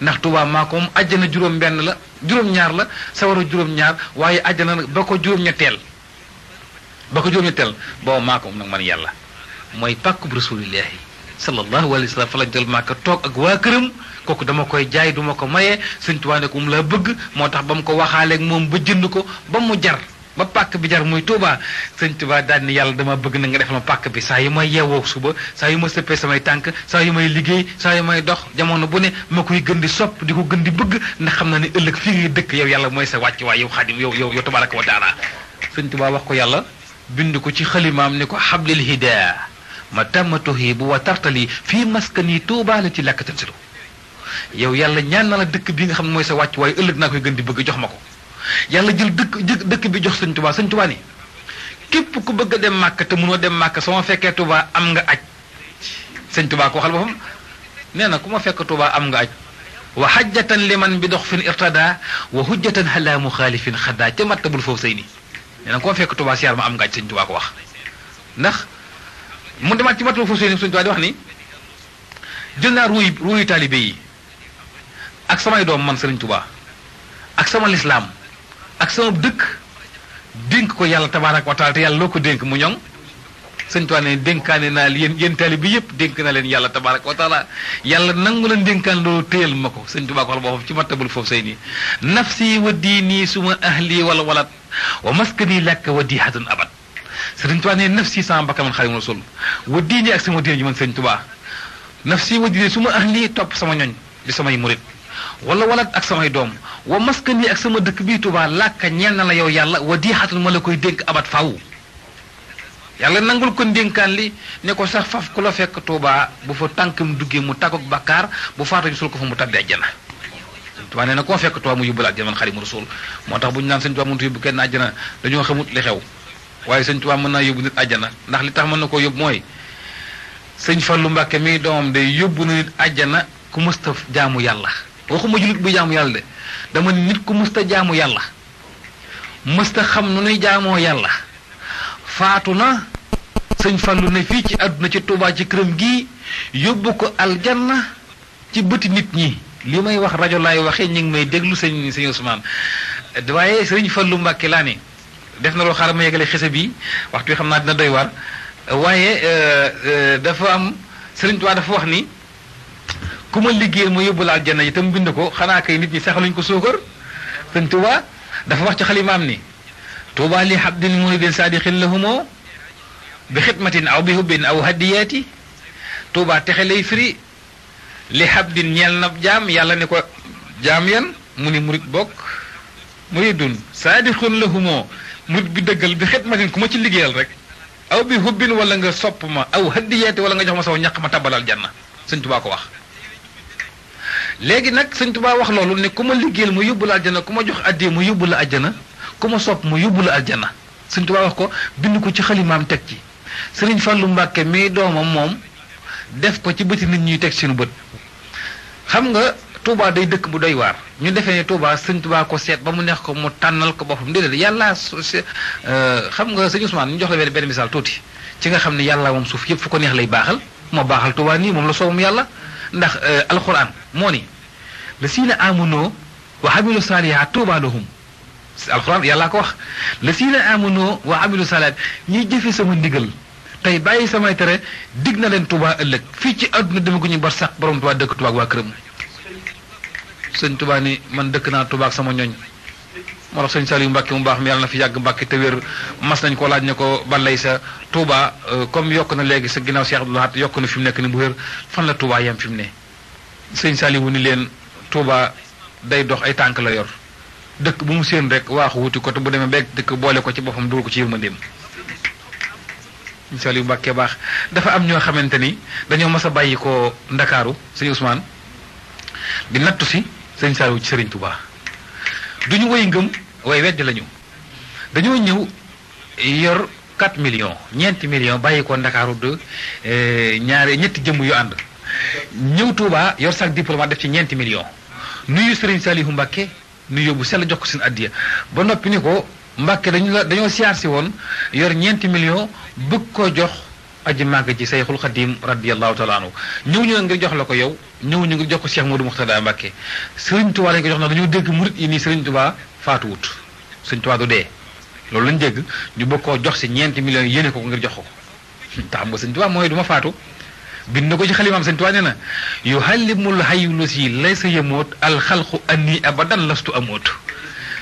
ndax Tuubaa maa ko moom àjjana juróom-benn la juróom-ñaar la sawara juróom-ñaar waaye àjjana ba ko juróom-ñetteel booba maa ko moom nag man yàlla mooy pàkkub rasuulillaahi sallallahu alayhi wa sallam fa lañ jël Màkka toog ak waa këram kooku dama koy jaay duma ko maye Sëriñ Tuubaa ne ko mu la bëgg moo tax ba mu ko waxaaleeg moom ba jënd ko ba mu jar ba pàkk bi jar muy Tuubaa Sëriñ Tuubaa daal ni yàlla dama bëgg na nga def ma pàkk bi saa yu may yeewoo suba saa yu ma sëppee samay tànk saa yu may liggéey saa yu may dox jamono bu ne ma koy gën di sopp di ko gën di bëgg ndax xam na ne ëllëg fii ngay dëkk yow yàlla mooy sa wàcc waay yow Xaadim yow tabaraka wa taala Sëriñ Tuubaa wax ko yàlla bind ko ci xalimaam ni ko hablil hidaa ma tammatuhi bu wa tartali fii maskani Tuubaa la ci làkk tansilu yow yàlla ñaan na la dëkk bi nga xam ne mooy sa wàcc waaye ëllëg naa koy gën di bëgg jox ma ko yàlla jël dëkk bi jox Sëñ Tuubaa ni képp ku bëgg a dem Màkka te mënoo dem Màkka soo ma fekkee Tuubaa am nga aj Sëñ Tuubaa ko waxal boppam nee na ku ma fekk Tuubaa am nga aj wa hajjatan liman bi dox fin irtada wa hujjatan ala muxaalifin xaddaa ca mattabul foofu sëy ni nee na ku ma fekk Tuubaa siyaar ma am nga aj Sëñ Tuubaa ko wax ndax mu demaat ci matul foofu sëy ni Sëñ Tuubaa di wax ni jël naa ruuyu taalibe yi ak samay doom man Sëriñ Tuubaa ak sama lislaam ak sama dëkk dénk ko yàlla tabaaraka wa taala te yàlla loo ko dénk mu ñoŋ Sëñ Tuubaa ne dénkaane naa yéen taalibe bi yépp dénk na leen yàlla tabaaraka wa taala yàlla nangu leen dénkaan loolu téyal ma ko Sëñ Tuubaa ko wax boppam ci matabul foofu sëy nii nafsi wa diini suma ahli wala walat wa maskani lakka wa dihatun abad Sëriñ Tuubaa ne nafsi sama bakkan man Xaadimu Rasuul wa diini ak sama diine ji man Sëñ Tuubaa nafsi wa diini suma ahli topp sama ñoñ di samay murit wala walat ak samay doom wa maskani ak sama dëkk bii Tuubaa làkka ñeel na la yow yàlla wa diixatul ma la koy dénk abat faw yàlla nangul ko ndénkaan li ne ko sax faf ku la fekk Tuubaa bu fa tànkam duggee mu tàggoog bakkaar bu faatu ñu sul ko fa mu tabbi àjjana Tuubaa nee na koo fekk Tuubaa mu yóbbu la àjjana man Xaadimu Rasuul moo tax bu ñu naan Sëñ Tuubaa mënut yóbbu kenn àjjana dañoo xamut li xew waaye Sëñ Tuubaa mën naa yóbbu nit àjjana ndax li tax mën na koo yóbbu mooy Sëñ Fallu Mbàkke mi doomam day yóbbu na nit àjjana ku mësta jaamu yàlla waxuma jullit bu jaamu yàlla de dama nit ku mësta jaamu yàlla mësta xam nu nuy jaamoo yàlla faatu na Sëñ Fallu ne fii ci àdduna ci Tuubaa ci këram gii yóbbu ko aljanna ci bëti nit ñi li may wax rajo laay waxee ñu ngi may déglu sëñ Ousmane waaye Sëñ Fallu Mbàkke laa ne def na loo xaaral ma yegale xese bi waxtu wi xam naa dina doy waar waaye dafa am Sëriñ Tuubaa dafa wax ni ku ma liggéeyal ma yóbbu la aljanna itam bind ko xanaa kay nit ñi saxaluñ ko suukar. sëñ Tuubaa dafa wax ci xalimaam ni Tuubaa li habdin muridin saadiqin lahumoo bi xidmatin aw bi hubbin aw hadiyaati. Tuubaa texe lay firi li habdin ñeel na jaam yàlla ne ko jaam yan mu ni murid bokk muridun saadiqun lahumoo murid bi dëggal bi xidmatin ku ma ci liggéeyal rek aw bi hubbin wala nga sopp ma aw hadiyaati wala nga jox ma saw ñaq ma tabalal janna sëñ Tuubaa ko wax. léegi nag sëñ Tuubaa wax loolu ne ku ma liggéeyal mu yóbbu la aljana ku ma jox addee mu yóbbu la aljana ku ma sopp mu yóbbu la aljana sëñ Tuubaa wax ko bind ko ci xalimaam teg ci. Sëriñ Fallu Mbàkke mii doomam moom def ko ci bëti nit ñuy teg seen bët. xam nga Touba day dëkk bu doy waar ñu defee ne Touba sëñ Touba ko seet ba mu neex ko mu tànnal ko boppam déedéet yàlla xam nga sëñ Ousmane ñu jox la benn misaal tuuti ci nga xam ne yàlla moom suuf yëpp fu ko neex lay baaxal moo baaxal Touba nii moom la soobam yàlla. ndax alquran moo ni la siina amunoo wa amilu saalihaat tuuba lahum alquran yàllaa ko wax la siina amunoo wa amilu saalihaat ñiy jëfe sama ndigal tey bàyyi samay tere dig na leen Tuuba ëllëg fii ci àdduna demaguñu bar sax borom Tuuba dëkk Tuuba ak waa këram. sëñ Tuuba ni man dëkk naa Tuuba ak sama ñoñ moo tax sëñ Saliou Mbàkke mu baax mi yàlla na fi yàgg Mbàkke te wér mas nañ ko laaj ne ko balay sa Tuuba comme yokk na léegi sa ginnaaw Cheikh Abdou Lahad yokk na fi mu nekk ni bu wér fan la Tuuba yem fi mu ne. sëñ Saliou ni leen Tuuba day dox ay tànk la yor dëkk bu mu séen rek waaxu wuti ko te bu demee beeg dëkk boole ko ci boppam dugal ko ci yërmandeem. sëñ Saliou Mbàkke baax dafa am ñoo xamante ni dañoo mas a bàyyi ko Ndakaaru sëñ Ousmane di nattu si sëñ Saliou ci Sëriñ Tuuba duñu woy ngëm way weddi lañu dañoo ñëw yor 4 millions ñeenti millions bàyyi ko Ndakaaru de ñetti jëmm yu ànd ñëw Touba yor sac diplomate def ci ñeenti millions nuyu Sëriñ Saliou Mbàkke nuyu bu sell jox ko seen addiya ba noppi ni ko Mbàkke dañoo siyaar si woon yor ñeenti millions bëgg ko jox aji màgg ci Sayxul Xadim radiyallahu taala anhu ñëw ñu ngir jox la ko yow ñëw ñu ngir jox ko Cheikh Modou Mourtada Mbàkke Sëriñ Tuubaa lañ ko jox na dañoo dégg murit yi nii Sëriñ Tuubaa faatuwut Sëriñ Tuubaa du dee loolu lañ dégg ñu bëgg koo jox si ñeenti millions yi yéene ko ngir jox ko tax nga Sëriñ Tuubaa mooy du ma faatu bind na ko ci xalimaam Sëriñ Tuubaa nee na yuhallimul hayyu lasi laysa yamoot alxalqu anni abadan lastu amoot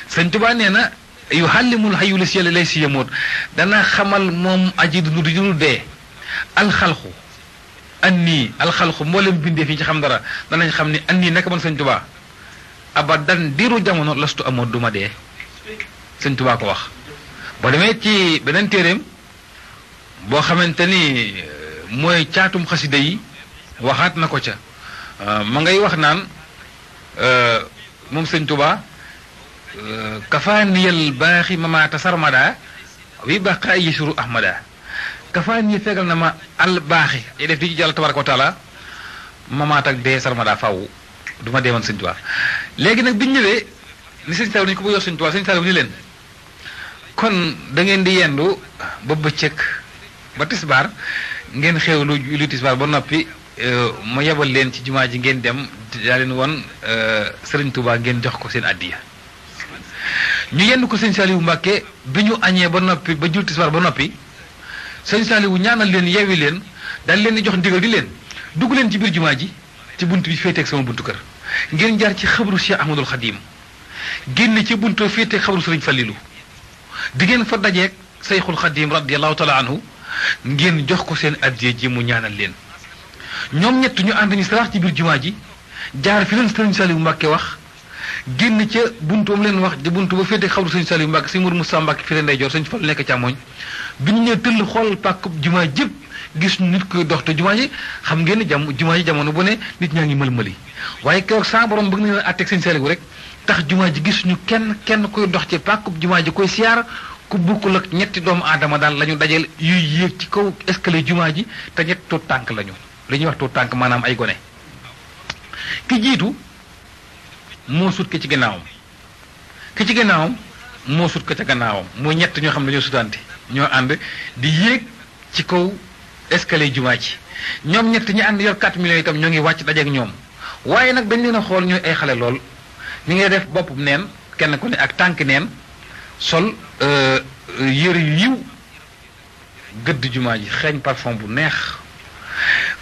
Sëriñ Tuubaa nee na yuhallimul hayyu lasi laysa yamoot dana xamal moom aji dundu du dul dee alxalqu anni alxalqu mboolem bindee fi ci xam dara danañ xam ni anni naka man Sëriñ Tuubaa abadan diiru jamono lastu amoot du ma dee Sëriñ Tuubaa ko wax. boo demee ci beneen téeréem boo xamante ni mooy caatum xasida yi waxaat na ko ca ma ngay wax naan moom Sëriñ Tuubaa kafaaniyal baaxi mamaata sarmada wi baqa yisuru ahmada kafaani fegal na ma al baaxi ay def di ci jàll tabaraka wa taala mamaat ak dee sarmada faw du ma dee man Sëriñ Tuubaa léegi nag biñu ñëwee ni Sëriñ Saliou nañu ko bu yor Sëriñ Tuubaa Sëriñ Saliou ni leen kon da ngeen di yendu ba bëccëg ba tisbaar ngeen xewlu lu tisbaar ba noppi ma yebal leen ci jumaa ji ngeen dem daa leen woon Sëriñ Tuubaa ngeen jox ko seen addiya ñu yenn ko Sëriñ Saliou Mbàkke bi ñu añee ba noppi ba jul tisbaar ba noppi Sëriñ Saliou ñaanal leen yeewi leen daal leen di jox ndigal di leen dugg leen ci biir jumaa ji ci bunt bi féeteeg sama buntu kër ngeen jaar ci xabru Cheikh Ahmadul Xadim génn ci buntu féeteeg xabru Sëriñ Fallilu di ngeen fa dajeeg Sayxul Xadim radiyallahu taala anhu ngeen jox ko seen addiya ji mu ñaanal leen ñoom ñett ñu ànd ñu saraax ci biir jumaa ji jaar fi leen Sëriñ Saliou Mbàkke wax génn ca buntu am leen wax di buntu ba féete xabru Sëriñ Saliou Mbàkke Sëriñ Mourou Moussa Mbàkke fi leen ndeyjoor Sëriñ Fallu nekk càmmoñ bi ñu ñëw tëll xool pàkkub jumaa jëpp gis nit koy dox te jumaa ji xam ngeen ni jumaa ji jamono bu ne nit ñaa ngi mël-mëli waaye keroog sa borom bëgg na leen àtteeg Sëriñ Saliou rek tax jumaa ji gisuñu kenn koy dox ci pàkkub jumaa ji koy siyaar ku bukkul ak ñetti doomu aadama daal la ñu dajeel yuy yéeg ci kaw escalier jumaa ji te ñetti tuut tànk lañu li ñuy wax tuut tànk maanaam ay gone ki jiitu moo sut ki ci gannaawam ki ci gannaawam moo sut ko ca gannaawam mooy ñett ñoo xam ne dañoo sutante ñoo ànd di yéeg ci kaw escalier jumaa ji ñoom ñett ñi ànd yor 4 millions itam ñoo ngi wàcc dajeek ñoom waaye nag dañ leen a xool ñooy ay xale lool ñu ngi def bopp neen kenn ku ne ak tànk neen sol yére yu yiw gëdd jumaa ji xeeñ parfum bu neex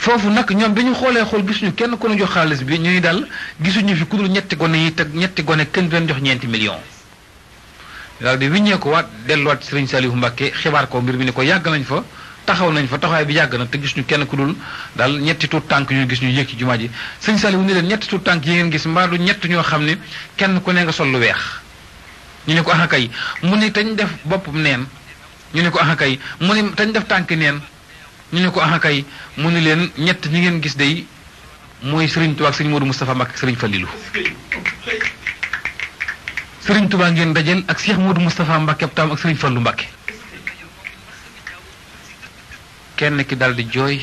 foofu nag ñoom dañu xoolee xool gisuñu kenn ku ñu jox xaalis bi ñuy dal gisuñu fi ku dul ñetti gone yi te ñetti gone kenn du leen jox ñeenti million daal di wiññee ko waat delluwaat Serigne Saliou Mbacké xibaar ko mbir mi ne ko yàgg nañ fa taxaw nañ fa taxawaay bi yàgg na te gisuñu kenn ku dul daal ñetti tuut tànk ñu gis ñu yéeg ci jumaa ji Serigne Saliou ni leen ñetti tuut tànk yi ngeen gis mbaa du ñett ñoo xam ne kenn ku ne nga sol lu weex ñu ne ko ah kay mu ne tañ def boppam neen ñu ne ko ah kay mu ne tañ def tànk neen ñu ne ko ah kay mu ne leen ñett ñi ngeen gis day mooy Serigne Touba ak Serigne Modou Moustapha Mbacké ak Serigne Fallilou Serigne Touba ngeen dajel ak Cheikh Modou Moustapha Mbacké ab taam ak Serigne Fallou Mbacké kenn ki daal di jooy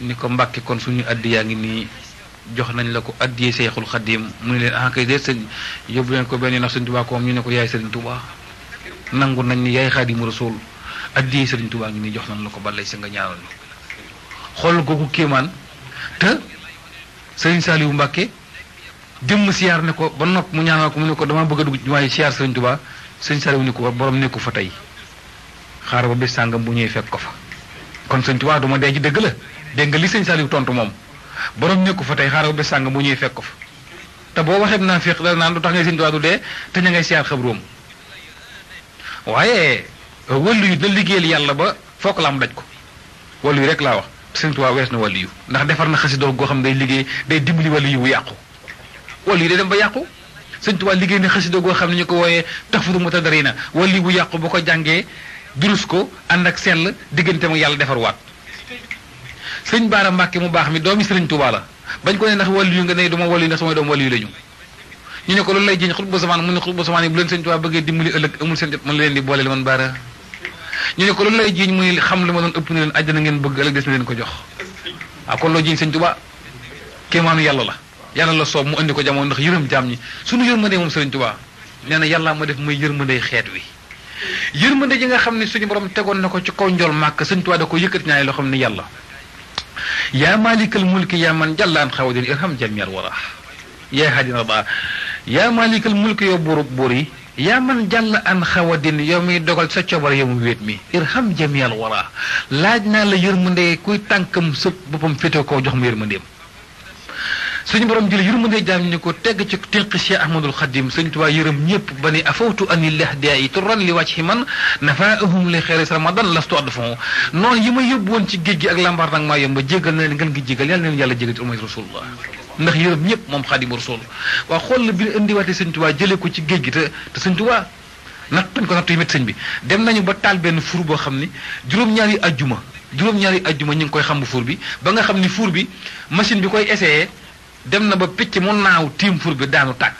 ni ko Mbacké kon suñu addi yaa ngi nii jox nañ la ko addiyee Seexul Xadim mu ne leen ah kay déet sëñ yóbbu leen ko benn ndax Serigne Touba ko moom ñu ne ko yaay Serigne Touba nangu nañ ni yaay Xaadimu Rasuul addiyee Serigne Touba ngi nii jox nañ la ko balay sa nga ñaanal xool googu kéemaan te Serigne Saliou Mbacké jëmm siyaar ne ko ba nopp mu ñaanal ko mu ne ko dama bëgg a dugg waaye siyaar Serigne Touba Serigne Saliou ni ko borom nekku fa tey xaaral ba bés sàngam bu ñëwee fekk ko fa kon Serigne Touba du ma dee ci dëgg la dégg nga li Serigne Saliou tontu moom borom nekku fa tey xaaral ba bés sàngam bu ñëwee fekk ko fa te boo waxee naa fekk da naan lu tax ngay Serigne Touba du dee te ña ngay siyaar xabroom waaye wàllu yu da liggéeyal yàlla ba foog la am daj ko wàllu yu rek laa wax Serigne Touba wees na wàllu yu ndax defar na xasida goo xam day liggéey day dimbali wàllu yu bu yàqu wàllu yu day dem ba yàqu Serigne Touba liggéey na xasida goo xam ne ñu ko wooyee taxfudu mutadarina wàllu yu bu yàqu bu ko jàngee durus ko ànd ak sell diggante ak yàlla defar waat Serigne Bara Mbacké mu baax mi doomi Serigne Touba la bañ ko ne ndax wàllu yu nga ne duma wàllu yu ndax samay doom wàllu yu lañu ñu ne ko loolu lay jiñ xutbu zamaan mu ne xutbu zamaan yi bu leen Serigne Touba bëggee dimbali ëllëg amul seen jot mën leen di boole li man Bara ñu ne ko loolu lay jiñ muy xam li ma doon ëpp ni leen àjjana ngeen bëgg ëllëg des na leen ko jox waaw kon loo jiñ Serigne Touba kéemaanu yàlla la yàlla la soob mu indi ko jamono ndax yërëm jaam ñi suñu yërmande moom Serigne Touba nee na yàllaa ma def muy yërmande xeet wi yërmande ji nga xam ne suñu borom tegoon na ko ci kaw njol màkk Serigne Touba da ko yëkkati ñaari loo xam ne yàlla yaa maalikal mulki yaa man jàllaan xawadin irham jamiyal wara yaa hadina ba yaa maalikal mulki yow buur yi yaa man jàll an xawadin yow miy dogal sa cobar yow mu wéet mi irham jamiyal wara laaj naa la yërmande kuy tànkam sëb boppam féete koo jox mu yërmandeem suñu borom jële yërmande jaam ñu ko tegg ci tinq Cheikh Ahmadul Xadim Sëñ Tuubaa yërëm ñëpp ba ne afawtu anillah daa turan li wàcc man nafaahum li xeeris ramadan lastu adfon noonu yi ma yóbbu woon ci géej gi ak lambaar nag maa yomb ba jégal na leen ngeen gi jégal yàlla leen yàlla jégal ci umay rasulullah ndax yërëm ñëpp moom Xaadimu Rasuul waa xool la bi indiwaatee Sëñ Tuubaa jëlee ko ci géej gi te Sëñ Tuubaa natt dañ ko nattu yi métti sëñ bi dem nañu ba taal benn fuur boo xam ni juróom-ñaari ajjuma ñu ngi koy xam bu fuur bi ba nga xam ni fuur bi machine bi koy essayé dem na ba picc mu naaw tiim fuur bi daanu tàkk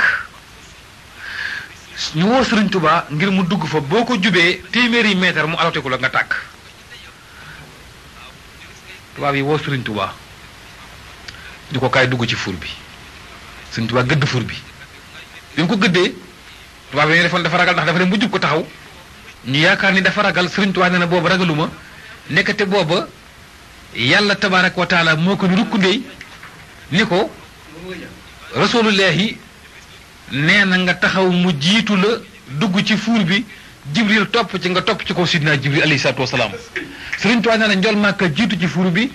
ñu woo Sëriñ Tuubaa ngir mu dugg fa boo ko jubee téeméeri mètre mu aloteku la nga tàkk tubaab yi woo Sëriñ Tuubaa di ko kaay dugg ci fuur bi Sëriñ Tuubaa gëdd fuur bi bi mu ko gëddee tubaab yi ñu defoon dafa ragal ndax dafa dem bu jub ko taxaw ñu yaakaar ni dafa ragal Sëriñ Tuubaa nee na booba ragaluma nekkate booba yàlla tabaaraka wa taala moo ko ni rukkundey ni ko rasulullahi nee na nga taxaw mu jiitu la dugg ci fuur bi jibril topp ci nga topp ci ko sidna jibril alayhi salaatu wasalaam Sëriñ Tuubaa nee na njol Màkka jiitu ci fuur bi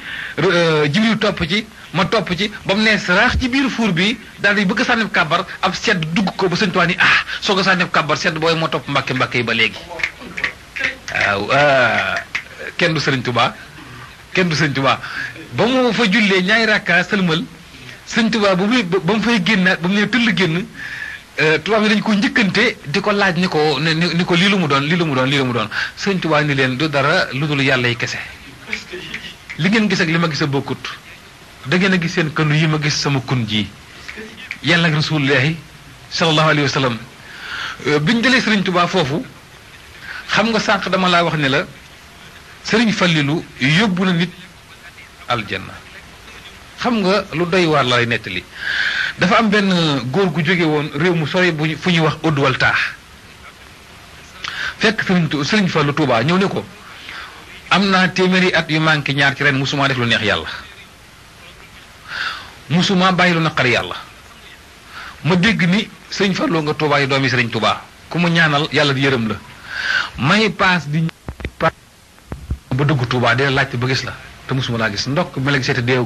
jibril topp ci ma topp ci ba mu ne raax ci biir fuur bi daal di bëgg sànnib kàbbar ab sedd dugg ko ba Sëriñ Tuubaa ni soo ko sànnib kàbbar sedd booy moo topp mbàkke yi ba léegi waaw kenn du Sëriñ Tuubaa ba mu fa jullee ñaari rakka sëlmal Sëriñ Tuubaa ba mu fay génnaat ba mu ne tëll génn tubaab yi dañ ko njëkkante di ko laaj ni ko lii lu mu doon Sëriñ Tuubaa ni leen du dara lu dul yàlla yi kese li ngeen gis ak li ma gis a bokkut da ngeen a gis seen kënu yi ma gis sama kun ji yàlla ak rasulullahi sallallahu alayhi wa sallam biñ jëlee Sëriñ Tuubaa foofu xam nga sànq dama laa wax ne la Sëriñ Fallilu yóbbu na nit aljanna xam nga lu doy waar la lay nettali dafa am benn góor gu jóge woon réew mu sori fu ñuy wax Odduwal Taax fekk Sëriñ Fallu Tuubaa ñëw ne ko am naa téeméeri at yu manqué ñaar ci ren musuma def lu neex yàlla musuma bàyyi lu naqari yàlla ma dégg ni Sëriñ Fallu nga Tuubaa yi doomi Sëriñ Tuubaa ku mu ñaanal yàlla di yërëm la may paas di ba dugg Tuubaa dina laajte ba gis la te musuma laa gis ndokk ma la gisee te deew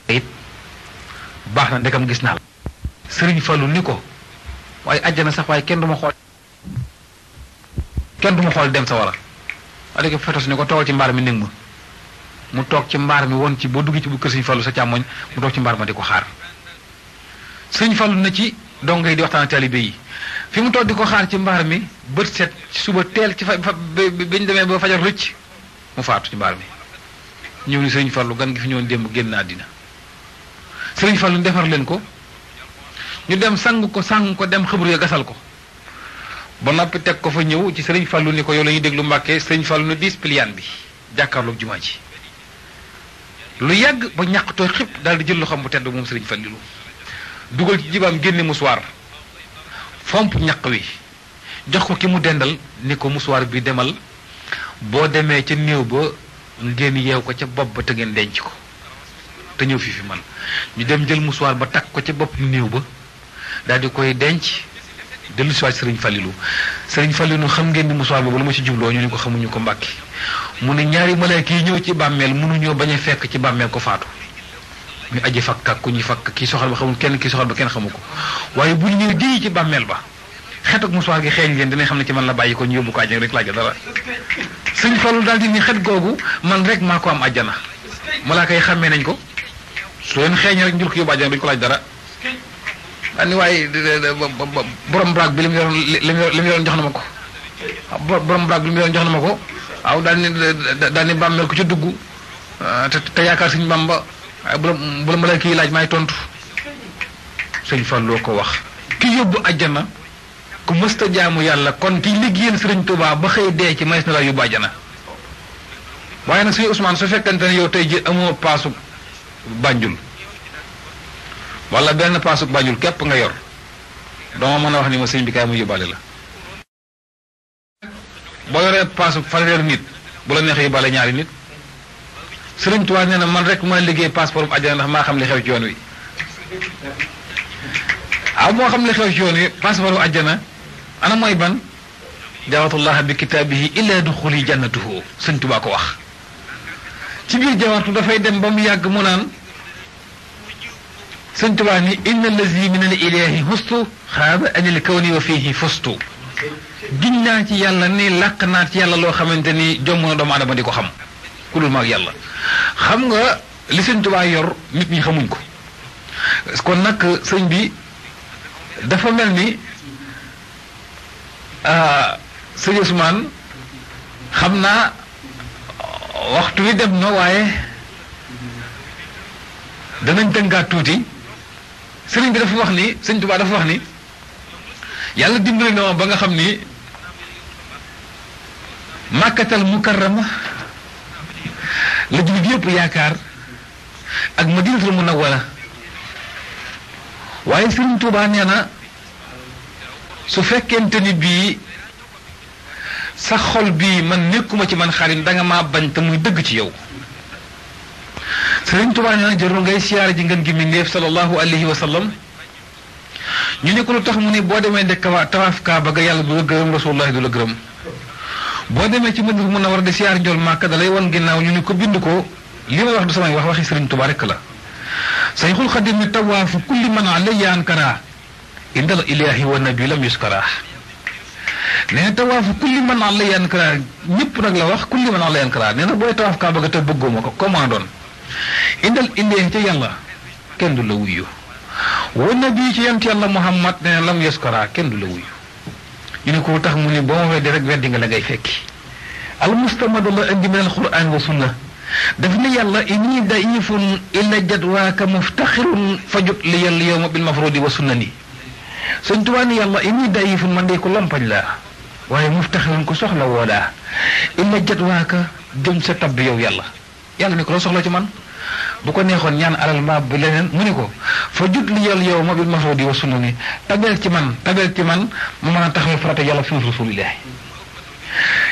it baax na ndekam gis naa la sëriñ Fallu ni ko waaye àjjana sax waaye kenn du ma xool dem sa wara waaye ko fetos ni ko toogal ci mbaar mi néeg ma mu toog ci mbaar mi woon ci boo duggee ci bu kër sëriñ Fallu sa càmmoñ mu toog ci mbaar ma di ko xaar sëriñ Fallu na ci dongo yi di waxtaan taalibe yi fi mu toog di ko xaar ci mbaar mi bët set suba teel ci biñ demee ba fajar rëcc mu faatu ci mbaar mi ñëw ni sëriñ Fallu gan gi fi ñëwoon démb génn àddina sëriñ Fallu defar leen ko ñu dem sang ko dem xëbru ya gasal ko ba noppi teg ko fa ñëw ci sëriñ Fallu ni ko yow la ñuy déglu Mbàkke sëriñ Fallu ne diis piliyaan bi jàkkaarloog jumaa ji lu yàgg ba ñàq tooy xib daal di jël loxoom bu tedd moom sëriñ Fallilu dugal ci jibaam génne musuwaar fomp ñaq wi jox ko ki mu dendal ni ko musuwaar bi demal boo demee ca néew ba ngeen yeew ko ca bopp ba te ngeen denc ko te ñëw fi man ñu dem jël musuwaar ba takk ko ca bopp néew ba daal di koy denc dellu si waat sëriñ Fallilu xam ngeen ni musuwaar boobu la ma ci jubloo ñu ni ko xamuñu ko Mbàkke mu ne ñaari malaaka yi ñëw ci bàmmeel mënuñoo bañ a fekk ci bàmmeel ko faatu ñu aji fakk ak ku ñuy fakk kii soxal ba xamul kenn kii soxal ba kenn xamu ko waaye bu ñu ñëw di ci bàmmeel ba xet ak musuwaar gi xeeñ leen dinañ xam ne ci man la bàyyi ko ñu yóbbu ko àjjana rek laaj dara sëriñ Fallu daal di ni xet googu man rek maa ko am àjjana malaaka yi xàmmee nañ ko su leen xeeñee rek njur ko yóbbu àjjana duñ ko laaj dara ani waaye borom braag bi li mu yoroon jox na ma ko borom braag bi li mu yoroon jox na ma ko waaw daal ni bàmmeel ko ci dugg te yaakaar Sëriñ Bamba waaye bu la malaaka yi laaj maay tontu Sëriñ Fallu ko wax ki yóbbu àjjana ku mësta jaamu yàlla kon ki liggéeyal Sëriñ Tuubaa ba xëy dee ci mayees na laa yóbbu àjjana waaye nag Sëriñ Ousmane su fekkente ne yow tey ji amoo paasu Banjul wala benn paasu Banjul képp nga yor dama mën a wax ni ma sëñ bi kaay mu yóbbaale la boo yoree paasu fanweeri nit bu la neexee yóbbaale ñaari nit Sëriñ Tuubaa nee na man rek ma liggéey passeport bu àjjana ndax maa xam li xew ci yoon wi moo xam li xew ci yoon wi passeport bu àjjana ana mooy ban jaawatullah bi kitaabihi illa duxuli jannatuhu Sëriñ Tuubaa ko wax ci biir jawartu dafay dem ba mu yàgg mu naan Sëriñ Tuubaa ni inna allazi min al ilahi hustu xaaba anil kawni wa fihi fustu giñ naa ci yàlla ni làq naa ci yàlla loo xamante ni jomm na doomu aadama di ko xam ku dul maag yàlla xam nga li Sëriñ Tuubaa yor nit ñi xamuñ ko kon nag sëñ bi dafa mel ni sëñ Ousmane xam naa waxtu wi dem na waaye danañ tënkaat tuuti sëriñ bi dafa wax ni Sëriñ Tuubaa dafa wax ni yàlla dimbali na ma ba nga xam ni Makkatal Mukarrama la jullit yëpp yaakaar ak Madinatul Munawwara waaye Sëriñ Tuubaa nee na su fekkente ni bii sa xol bii man nekkuma ci man xarit danga maa bañ te muy dëgg ci yow Sëriñ Tuubaa nee na jarul ngay siyaare ji ngeen gi mbindéef sallallahu alayhi wa sallam ñu ne ko lu tax mu ne boo demee de tawaaf Kaaba ga yàlla du la gërëm Rasulullah du la gërëm boo demee ci Madina Munawwara de siyaar njool Màkka da lay wan ginnaaw ñu ne ko bind ko li may wax du samay wax waxi Sëriñ Tuubaa rek la Sayxul Xadim ni tawaafu kulli man alayya ankara indal ilaahi wa nabi lam yuskara nee na tawaafu kulli man alayya ankara ñëpp nag la wax kulli man alayya ankara nee na booy tawaaf Kaaba ga te bëggoo ma ko comment doon indal ilaahi ca yàlla kenn du la wuyu wa nabi ci yant yàlla Muhammad nee na lam yuskara kenn du la wuyu ñu ne ko tax mu ne boo ma weddi rek weddi nga la ngay fekki al mustamadu la indi min al quran wa sunna daf ne yàlla inni daifun illa jadwaaka muftaxirun fajut li yàlla yowma bil mafrudi wa sunnani Sëñ Tuubaa ni yàlla inni daifun man de ko lompañ laa waaye muftaxirun ko soxla woo daa illa jadwaaka jëm sa tabb yow yàlla ne ko loo soxla ci man bu ko neexoon ñaan alal mbaa bu leneen mu ne ko fajut li yàlla yowma bil mafrudi wa sunnani tabeel ci man ma mën a taxawal farata yàlla sunnas rasulillahi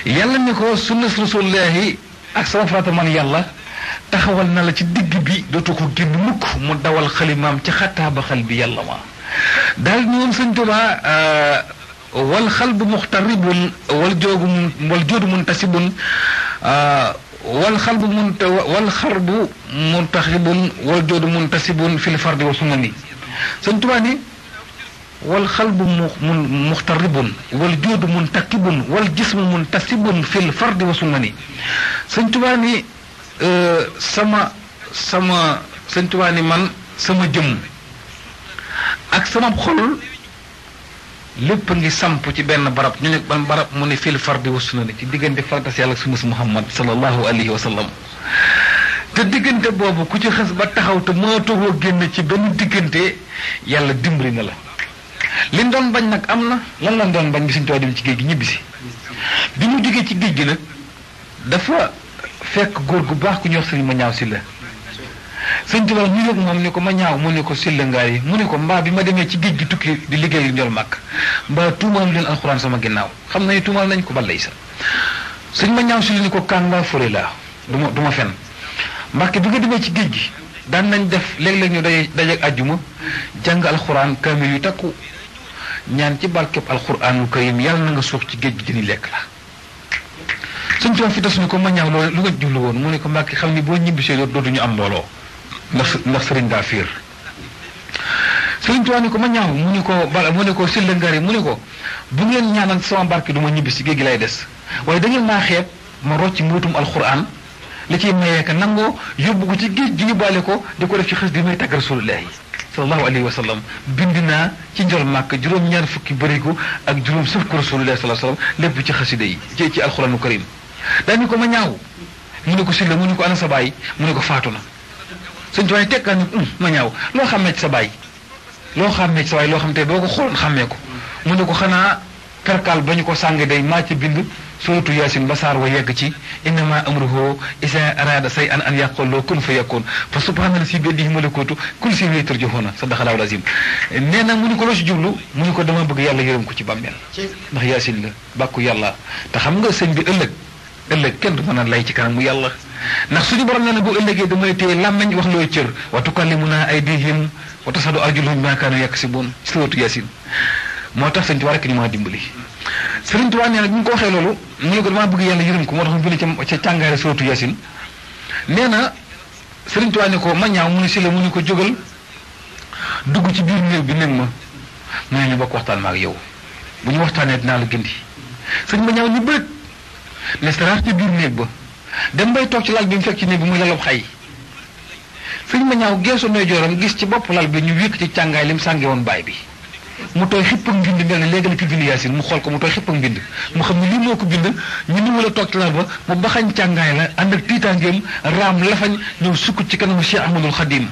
yàlla ni ko sunnas rasulillahi ak sama farata man yàlla taxawal na la ci digg bi dootu ko génn mukk mu dawal xalimaam ci xataaba xal bi yàlla ma daal ni woon Sëñ Tuubaa wal xalbu muxtaribun wal joodu muntasibun wal xarbu muntaxibun wal joodu muntasibun fil fardi wa sunani sëñ Tuubaa ni wal xalbu muxtaribun wal joodu muntakibun wal jismu muntasibun fil fardi wa sunani sëñ Tuubaa ni sëñ Tuubaa ni man sama jëm ak sama xol lépp ngi samp ci benn barab ñu ne ban barab mu ne fil fardi wa sunani ci diggante fardas yàlla ak sunnas Muhammad sallallahu alayhi wa sallam te diggante boobu ku ci xës ba taxaw te mënatoo génn ci benn diggante yàlla dimbali na la liñ doon bañ nag am na lan lañ doon bañ bi suñ too dem ci géej gi ñibbisi bi mu jógee ci géej gi nag dafa fekk góor gu baax ku ñuy wax sëriñ ma ñaaw si la sëñ Tuubaa ñu yëg moom ni ko ma ñaaw mu ne ko silla ngaar yi mu ne ko mbaa bi ma demee ci géej gi tukki di liggéey njol màkk mbaa tuumaal leen alxuraan sama ginnaaw xam na ni tuumaal nañ ko balay sa sëñ ma ñaaw si la ni ko kaan laa fëre laa du ma fen mbàkke bi nga demee ci géej gi daan nañ def léeg-léeg ñu dajeeg àjjuma jàng alxuraan kaamil yu takku ñaan ci barkeb alxuraanul karim yàlla na nga suux ci géej gi dini lekk la sëñ Tuubaa fi des ni ko ma ñaaw loolu lu nga jublu woon mu ne ko mbàkke xam ni boo ñibbisee dootuñu am mbooloo ndax sëriñ daa fiir sëriñ Tuubaa ni ko ma ñaaw mu ne ko silla ngari mu ne ko bu ngeen ñaanal sama barke du ma ñibbi si géej gi lay des waaye da ngeen maa xeeb ma rocc mbootum alxuraan li ciy mayee ka nangoo yóbbu ko ci géej gi yóbbaale ko di ko def ci xës di may tagg rasulullahi sallallahu alayhi wa sallam bind naa ci njol màkk juróom-ñaar fukki bëriku ak juróom sëf ko rasulullahi sallallahu alayhi wa sallam lépp ci xasida yi ci alxuraanu karim daani ko ma ñaaw mu ne ko silla mu ne ko ana sa baay mu ne ko faatu na sëñ Tuubaa tekkaan ni ma ñaaw loo xàmmee ci sa baay loo xam te boo ko xooloon xàmmee ko mu ne ko xanaa karkaal ba ñu ko sàng day maa ci bind suratu yaasin ba saar wa yegg ci innama amruhu isa arada say an yaqul loo kun fa yakun fa subhaana si biyadihi malakuutu kulli shay'in ilayhi turja'uun sadaqallaahu al-aziim nee na mu ni ko loo si jublu mu ni ko dama bëgg yàlla yërëm ko ci bàmmeel ndax yaasin la bàkku yàlla te xam nga sëñ bi ëllëg kenn du mën a lay ci kanam mu yàlla ndax suñu borom nee na bu ëllëgee damay téye làmmeñ wax looy cër wa tukallimunaa aydihim wa tashhadu arjuluhum bimaa kaanu yaksibuun suratu yaasin moo tax sëñ Tuubaa rek ñu mën a dimbali sëriñ Tuubaa nee na bu ñu ko waxee loolu mu ne ko damaa bëgg yàlla yërëm ko moo tax mu bind ca càngaare suratu yaasin nee na sëriñ Tuubaa ne ko ma ñaaw mu ne si la mu ne ko jógal dugg ci biir néeg bi nekk ma mu ne ñu bokk waxtaan ma ak yow bu ñu waxtaanee dinaa la gindi sëñ ma ñaaw ñu bëgg ne sarax ci biir néeg ba dem bay toog ci lal bi mu fekk ci néeg bi muy lalab xay sëñ ma ñaaw geesu nooy jooram gis ci bopp lal bi ñu wékk ci càngaay li mu sànge woon baay bi mu tooy xipp ak mbind mel ne léegi la ki bind yaasin mu xool ko mu tooy xipp ak mbind mu xam ne lii moo ko bind ñu ni mu la toog ci lal ba mu baxañ càngaay la ànd ak tiitaangeem raam lafañ ñëw sukk ci kanamu Cheikh Ahmadul Xadim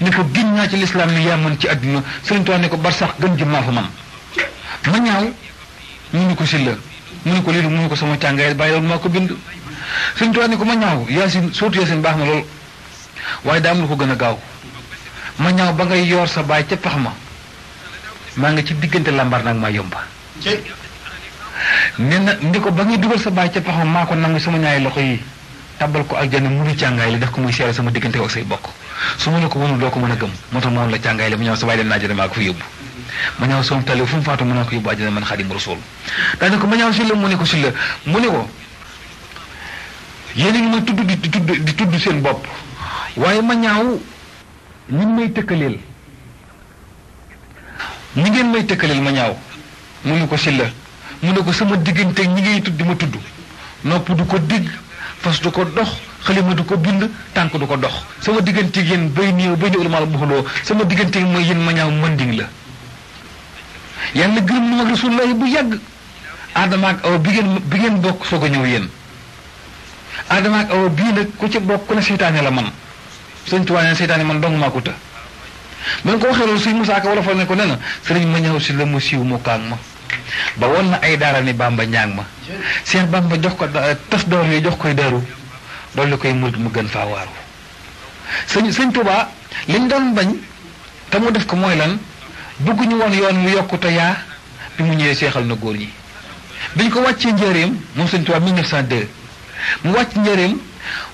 ne ko giñ naa ci lislaam ni yaa mën ci àdduna sëriñ Tuubaa ne ko bar sax gën jëm maa fa man ma ñaaw mu ni ko silla mu ni ko lii mu ni ko sama càngaay bàyyi loolu maa ko bind sëriñ Tuubaa ne ko ma ñaaw yaasin surtout yaasin baax na lool waaye daa am lu ko gën a gaaw ma ñaaw ba ngay yoor sa baay ca pax ma maa ngi ci diggante lambar nag maa yomba nee na ndi ko ba ngay dugal sa baay ca pax ma maa ko nangu sama ñaari loxo yi tabal ko ak jana munu càngaay li def ko muy seere sama diggante ak say bokk su ma la ko wonul doo ko mën a gëm moo tax moom la càngaay li ma ñaaw sa baay dem naa àjjana maa ko fa yóbbu ma ñaaw sama tali fu mu faatu mën naa ko yóbbu àjjana man Xaadimu Rasuul daane ko ma ñaaw si la mu ne ko si la mu ne ko yéen a ngi may tudd di tudd seen bopp waaye ma ñaaw ñi may tëkkaleel ñi ngeen may tëkkaleel ma ñaaw mu ne ko si la mu ne ko sama diggante ñi ngay tudd ma tudd nopp du ko digg fas du ko dox xalima du ko bind tànk du ko dox sama diggante yéen bay néew bay néew la buxuloo sama diggante mooy yéen ma ñaaw manding la yàlla gërëm na mag rasulullahi bu yàgg aadama ak awa bi ngeen bokk soog a ñëw yéen aadama ak awa bii nag ku ci bokk ku ne seytaane la man sëñ Tuubaa ne seytaane man dong maa ko të man ko waxee loolu suñ Musaa Ka wala fal ne ko ne na sëriñ ma ñëw si la mu siiw mu kaang ma ba woon na ay daara ni Bamba ñaang ma Seex Bamba jox ko tas door yi jox koy daru doolu koy murit mu gën faa waaru sëñ Tuubaa liñ doon bañ te mu def ko mooy lan bëgguñu woon yoon wi yokkute yaa bi mu ñëwee seexal na góor ñi biñ ko wàccee njëreem moom sëñ Tuubaa 1902 mu wàcc njëreem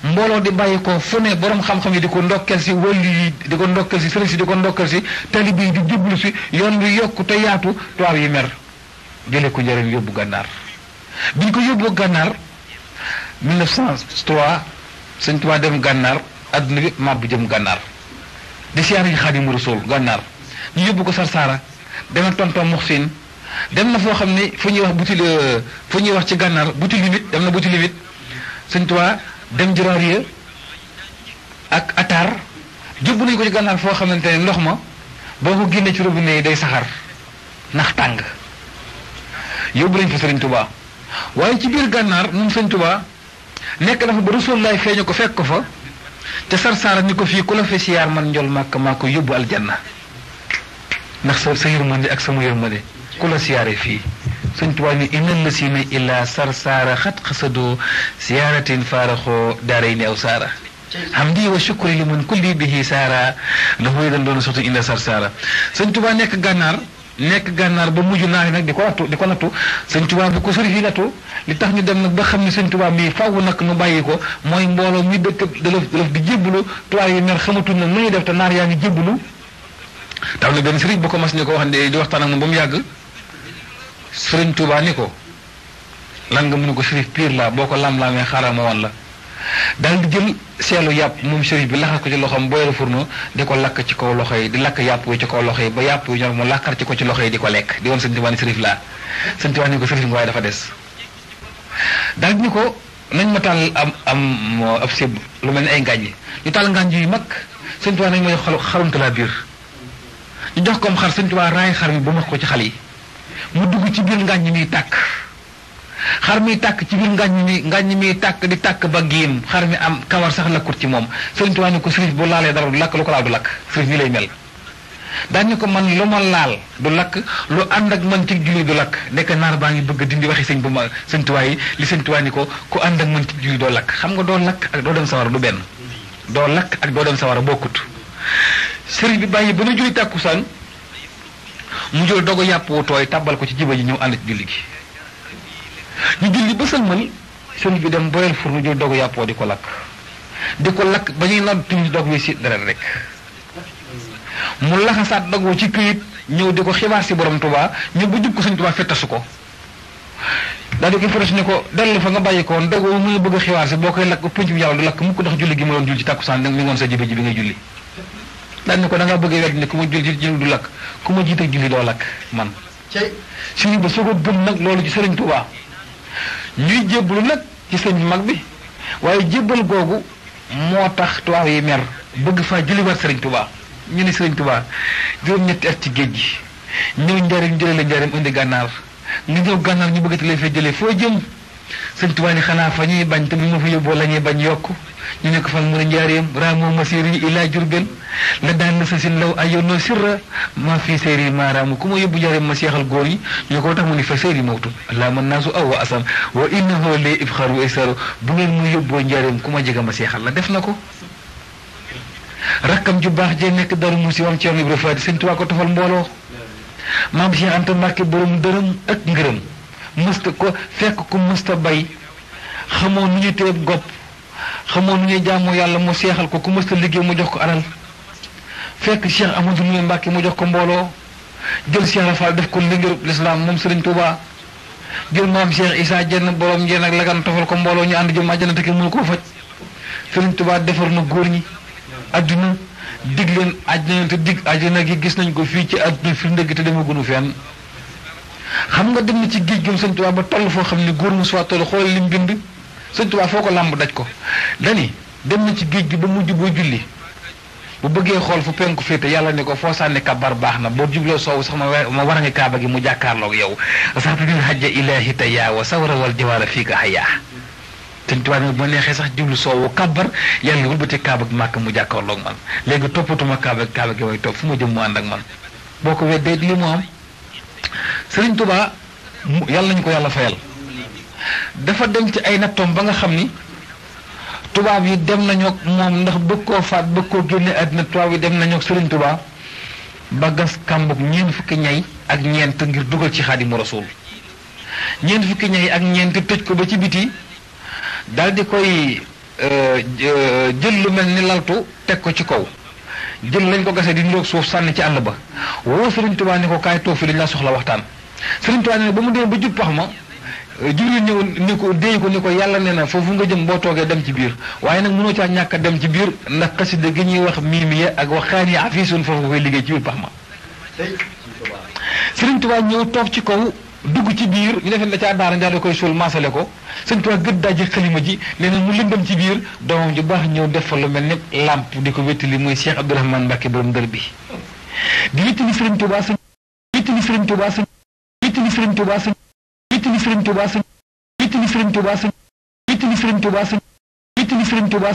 mbooloo di bàyyi ko fu ne borom xam-xam yi di ko ndokkel si wëlli yi di ko ndokkel si sëriñ si di ko ndokkel si talibi yi di jublu si yoon wi yokku te yaatu tubaab yi mer jëlee ko njëriñ yóbbu gànnaar biñ ko yóbbu gànnaar 1903 sëñ Tuubaa dem gànnaar adduna bi maat bu jëm gànnaar di siyaare ji Xaadimu Rasuul gànnaar ñu yóbbu ko Sarsara dem na tonton Muxsin dem na foo xam ne fu ñuy wax ci gànnaar buti limite dem na buti limite sëñ Tuubaa dem Juraariya ak Atar jubbu nañu ko ci gànnaar foo xamante ne ndox ma boo ko génnee ci robinet yi day saxar ndax tàng yóbbu nañ fa sëriñ Tuubaa waaye ci biir gànnaar moom sëñ Tuubaa nekk dafa ba Rasulullaay feeñu ko fekk ko fa te Sarsara ni ko fii ku la fi siyaar man njol màkk maa ko yóbbu aljanna ndax sa yërmande ak sama yërmande ku la siyaare fii sëñ Tuubaa ni innal lasina illa Sarsara xat xasado siyaaratin faaraxoo daaray ni aw saara hamdi wa shukri li man kulli bihi saara dafa dañ doon sotti illa Sarsara sëñ Tuubaa nekk gànnaar ba mujj naa nag di ko nattu sëñ Tuubaa bi ko sori fii nattu li tax ñu dem nag ba xam ne sëñ Tuubaa mii faaw nag nu bàyyi ko mooy mbooloo mi dëkk dalaf di jébbalu tubaab yi mer xamatuñ nag nu ñuy def te naar yaa ngi jébbalu tam na benn sëriñ bu ko mas ni ko wax di waxtaan ak moom ba mu yàgg sëriñ Tuubaa ni ko lan nga mun ko sërif piir la boo ko lam-laamee xaaral ma wan la daal di jël seelu yàpp moom sërif bi laxas ko ci loxoom booyal furno di ko lakk ci kaw loxo yi di lakk yàpp wi ci kaw loxo yi ba yàpp wi ñor mu lakkar ci ko ci loxo yi di ko lekk di woon sëriñ Tuubaa ni sërif laa sëriñ Tuubaa ni ko sërif nga waaye dafa des daal di ni ko nañ ma taal ab séb lu mel ni ay ngànj ñu taal ngànj yu mag sëriñ Tuubaa nañ ma jox xarumta laa biir ñu jox koom xar sëriñ Tuubaa raay xar mi ba max ko ci xal yi mu dugg ci biir ngàññ miy tàkk xar miy tàkk ci biir ngàññ miy tàkk di tàkk ba géem xar mi am kawar sax lakkut ci moom sëriñ Tuubaa ni ko sërif bu laalee dara du lakk lu ko laal du lakk sërif nii lay mel daañu ko man lu ma laal du lakk lu ànd ak man ci julli du lakk nekk naar baa ngi bëgg a dindi waxi sëñ bu ma sëñ Tuubaa yi li sëñ Tuubaa ni ko ku ànd ak man ci julli doo lakk xam nga doo lakk ak doo dem sawara du benn doo lakk ak doo dem sawara bokkut sëriñ bi bàyyi ba nu julli tàkkusaan mu jël dogo yàpp wu tooy tàbbal ko ci jiba ji ñëw ànd ci julli gi ñu julli ba sëlmal sëriñ bi dem boyal fur mu jël dogo yàpp woo di ko lakk ba ñuy nodd timis dog wi si deret rek mu laxasaat dogoo ci këyit ñëw di ko xibaar si borom Tuubaa ñëw ba jub ko sëñ Tuubaa fettasu ko daal di ko fettasu ne ko dellu fa nga bàyyi ko woon dogoo mu bëgg a xibaar si boo koy lakk pënc bi yàlla du lakk mukk ndax julli gi ma doon jul ci tàkkusaan mi ngoon sa jibe ji bi ngay julli daal ni ko da ngaa bëgg a wedd ne ku ma julli du lakk ku ma jiite julli doo lakk man suñu ba soo ko gëm nag loolu ci sëriñ Tuubaa ñuy jébbalu nag ci sëñ mag bi waaye jébbal googu moo tax tubaab yi mer bëgg faa jëliwaat sëriñ Tuubaa ñu ne sëriñ Tuubaa juróom-ñetti at ci géej gi ñëw njariñ jële la njariñ indi gànnaar nga ñëw gànnaar ñu bëgg te lay fee jëlee foo jëm sëriñ Tuubaa ni xanaa fa ñuy bañ te bu ma fa yóbboo la ñuy bañ yokk ñu ne ko fan mu ne njaareem raamoo masiri ilaa Jurbel la daan na sa sin law ayoonoo sirra maa fii séeri maaraamu ku ma yóbbu njaareem ma seexal góor yi ñu ko tax mu ni fa séeri mawtu laa mën naa su aw wa asam wa innahu lee ifxaru isaru bu ngeen mu yóbboo njaareem ku ma jega ma seexal la def na ko rakkam ju baax jee nekk Daaru Musi wam ci yoon Ibra Faati sëñ Tuubaa ko tofal mbooloo maam Cheikh Anta Mbàkke borom dërëm ak ngërëm mësta ko fekk ku mësta bay xamoo nu ñu teeb gopp xamoo nu ñuy jaamoo yàlla mu seexal ko ku mësta liggéey mu jox ko alal fekk Cheikh Amadou Mbàkke mu jox ko mbooloo jël Cheikh Rafal def ko lingéru lislaam moom sëriñ Tuubaa jël maam Cheikh Issa jenn borom jenn ak lagan tofal ko mbooloo ñu ànd jëm àjjana te kenn mënu koo faj sëriñ Tuubaa defar na góor ñi adduna dig leen àjjana te dig àjjana gi gis nañ ko fii ci adduna fi ndëgg te demagunu fenn xam nga dem na ci géej gëm sëñ Tuubaa ba toll foo xam ne góor mu soit toll xoolal lim bind sëñ Tuubaa foo ko làmb daj ko dani dem na ci géej gi ba mujj boo julli bu bëggee xool fu penku féete yàlla ne ko foo sànni kabar baax na boo jubloo soowu sax ma war a nga kaaba gi mu jàkkaarloog yow sax tudil hajja ilaahi taya wa sawra wal jawaara fii ka hayaa sëñ Tuubaa ne bu neexee sax jublu soowu kabar yàlla wëlbati kaaba gi màkk mu jàkkaarloog man léegi toppatuma kaaba gi way topp fu ma jëm mu ànd ak man boo ko weddee li mu am sëriñ Tuubaa yàlla nañu ko yàlla fayal dafa dem ci ay nattoom ba nga xam ni tubaab yi dem nañu ak moom ndax bëgg koo faat bëgg koo génne àddina tubaab yi dem nañu ak sëriñ Tuubaa ba gas kàmbug ñeent fukki ñay ak ñeent ngir dugal ci Xaadimu Rasuul ñeent fukki ñay ak ñeent tëj ko ba ci biti daal di koy jël lu mel ni laltu teg ko ci kaw jël lañ ko gasee di niroog suuf sànni ci àll ba woo sëriñ Tuubaa ne ko kaay toog fi dañ laa soxla waxtaan sëriñ Tuubaa ne ba mu demee ba jub pax ma Jibril ñëw ni ko déy ko ni ko yàlla nee na foofu nga jëm boo toogee dem ci biir waaye nag mënoo caa ñàkk a dem ci biir ndax xasida gi ñuy wax miimiya ak waxaani afisun foofu nga koy liggéey ci biir pax ma Sëriñ Tuubaa ñëw toog ci kaw dugg ci biir ñu defee na caa daara ndaa da koy suul maasale ko Sëriñ Tuubaa gëdd daaji xalima ji nee na mu lëndëm ci biir doomam ju baax ñëw def fa lu mel ni làmp di ko wéttali muy Cheikh Abdourahmane Mbacke borom dër bi di wéttali Sëriñ Tuubaa wéttali Sëriñ Tuubaa wéttali Sëriñ Tuubaa wéttali Sëriñ Tuubaa wéttali Sëriñ Tuubaa wéttali Sëriñ Tuubaa wéttali Sëriñ Tuubaa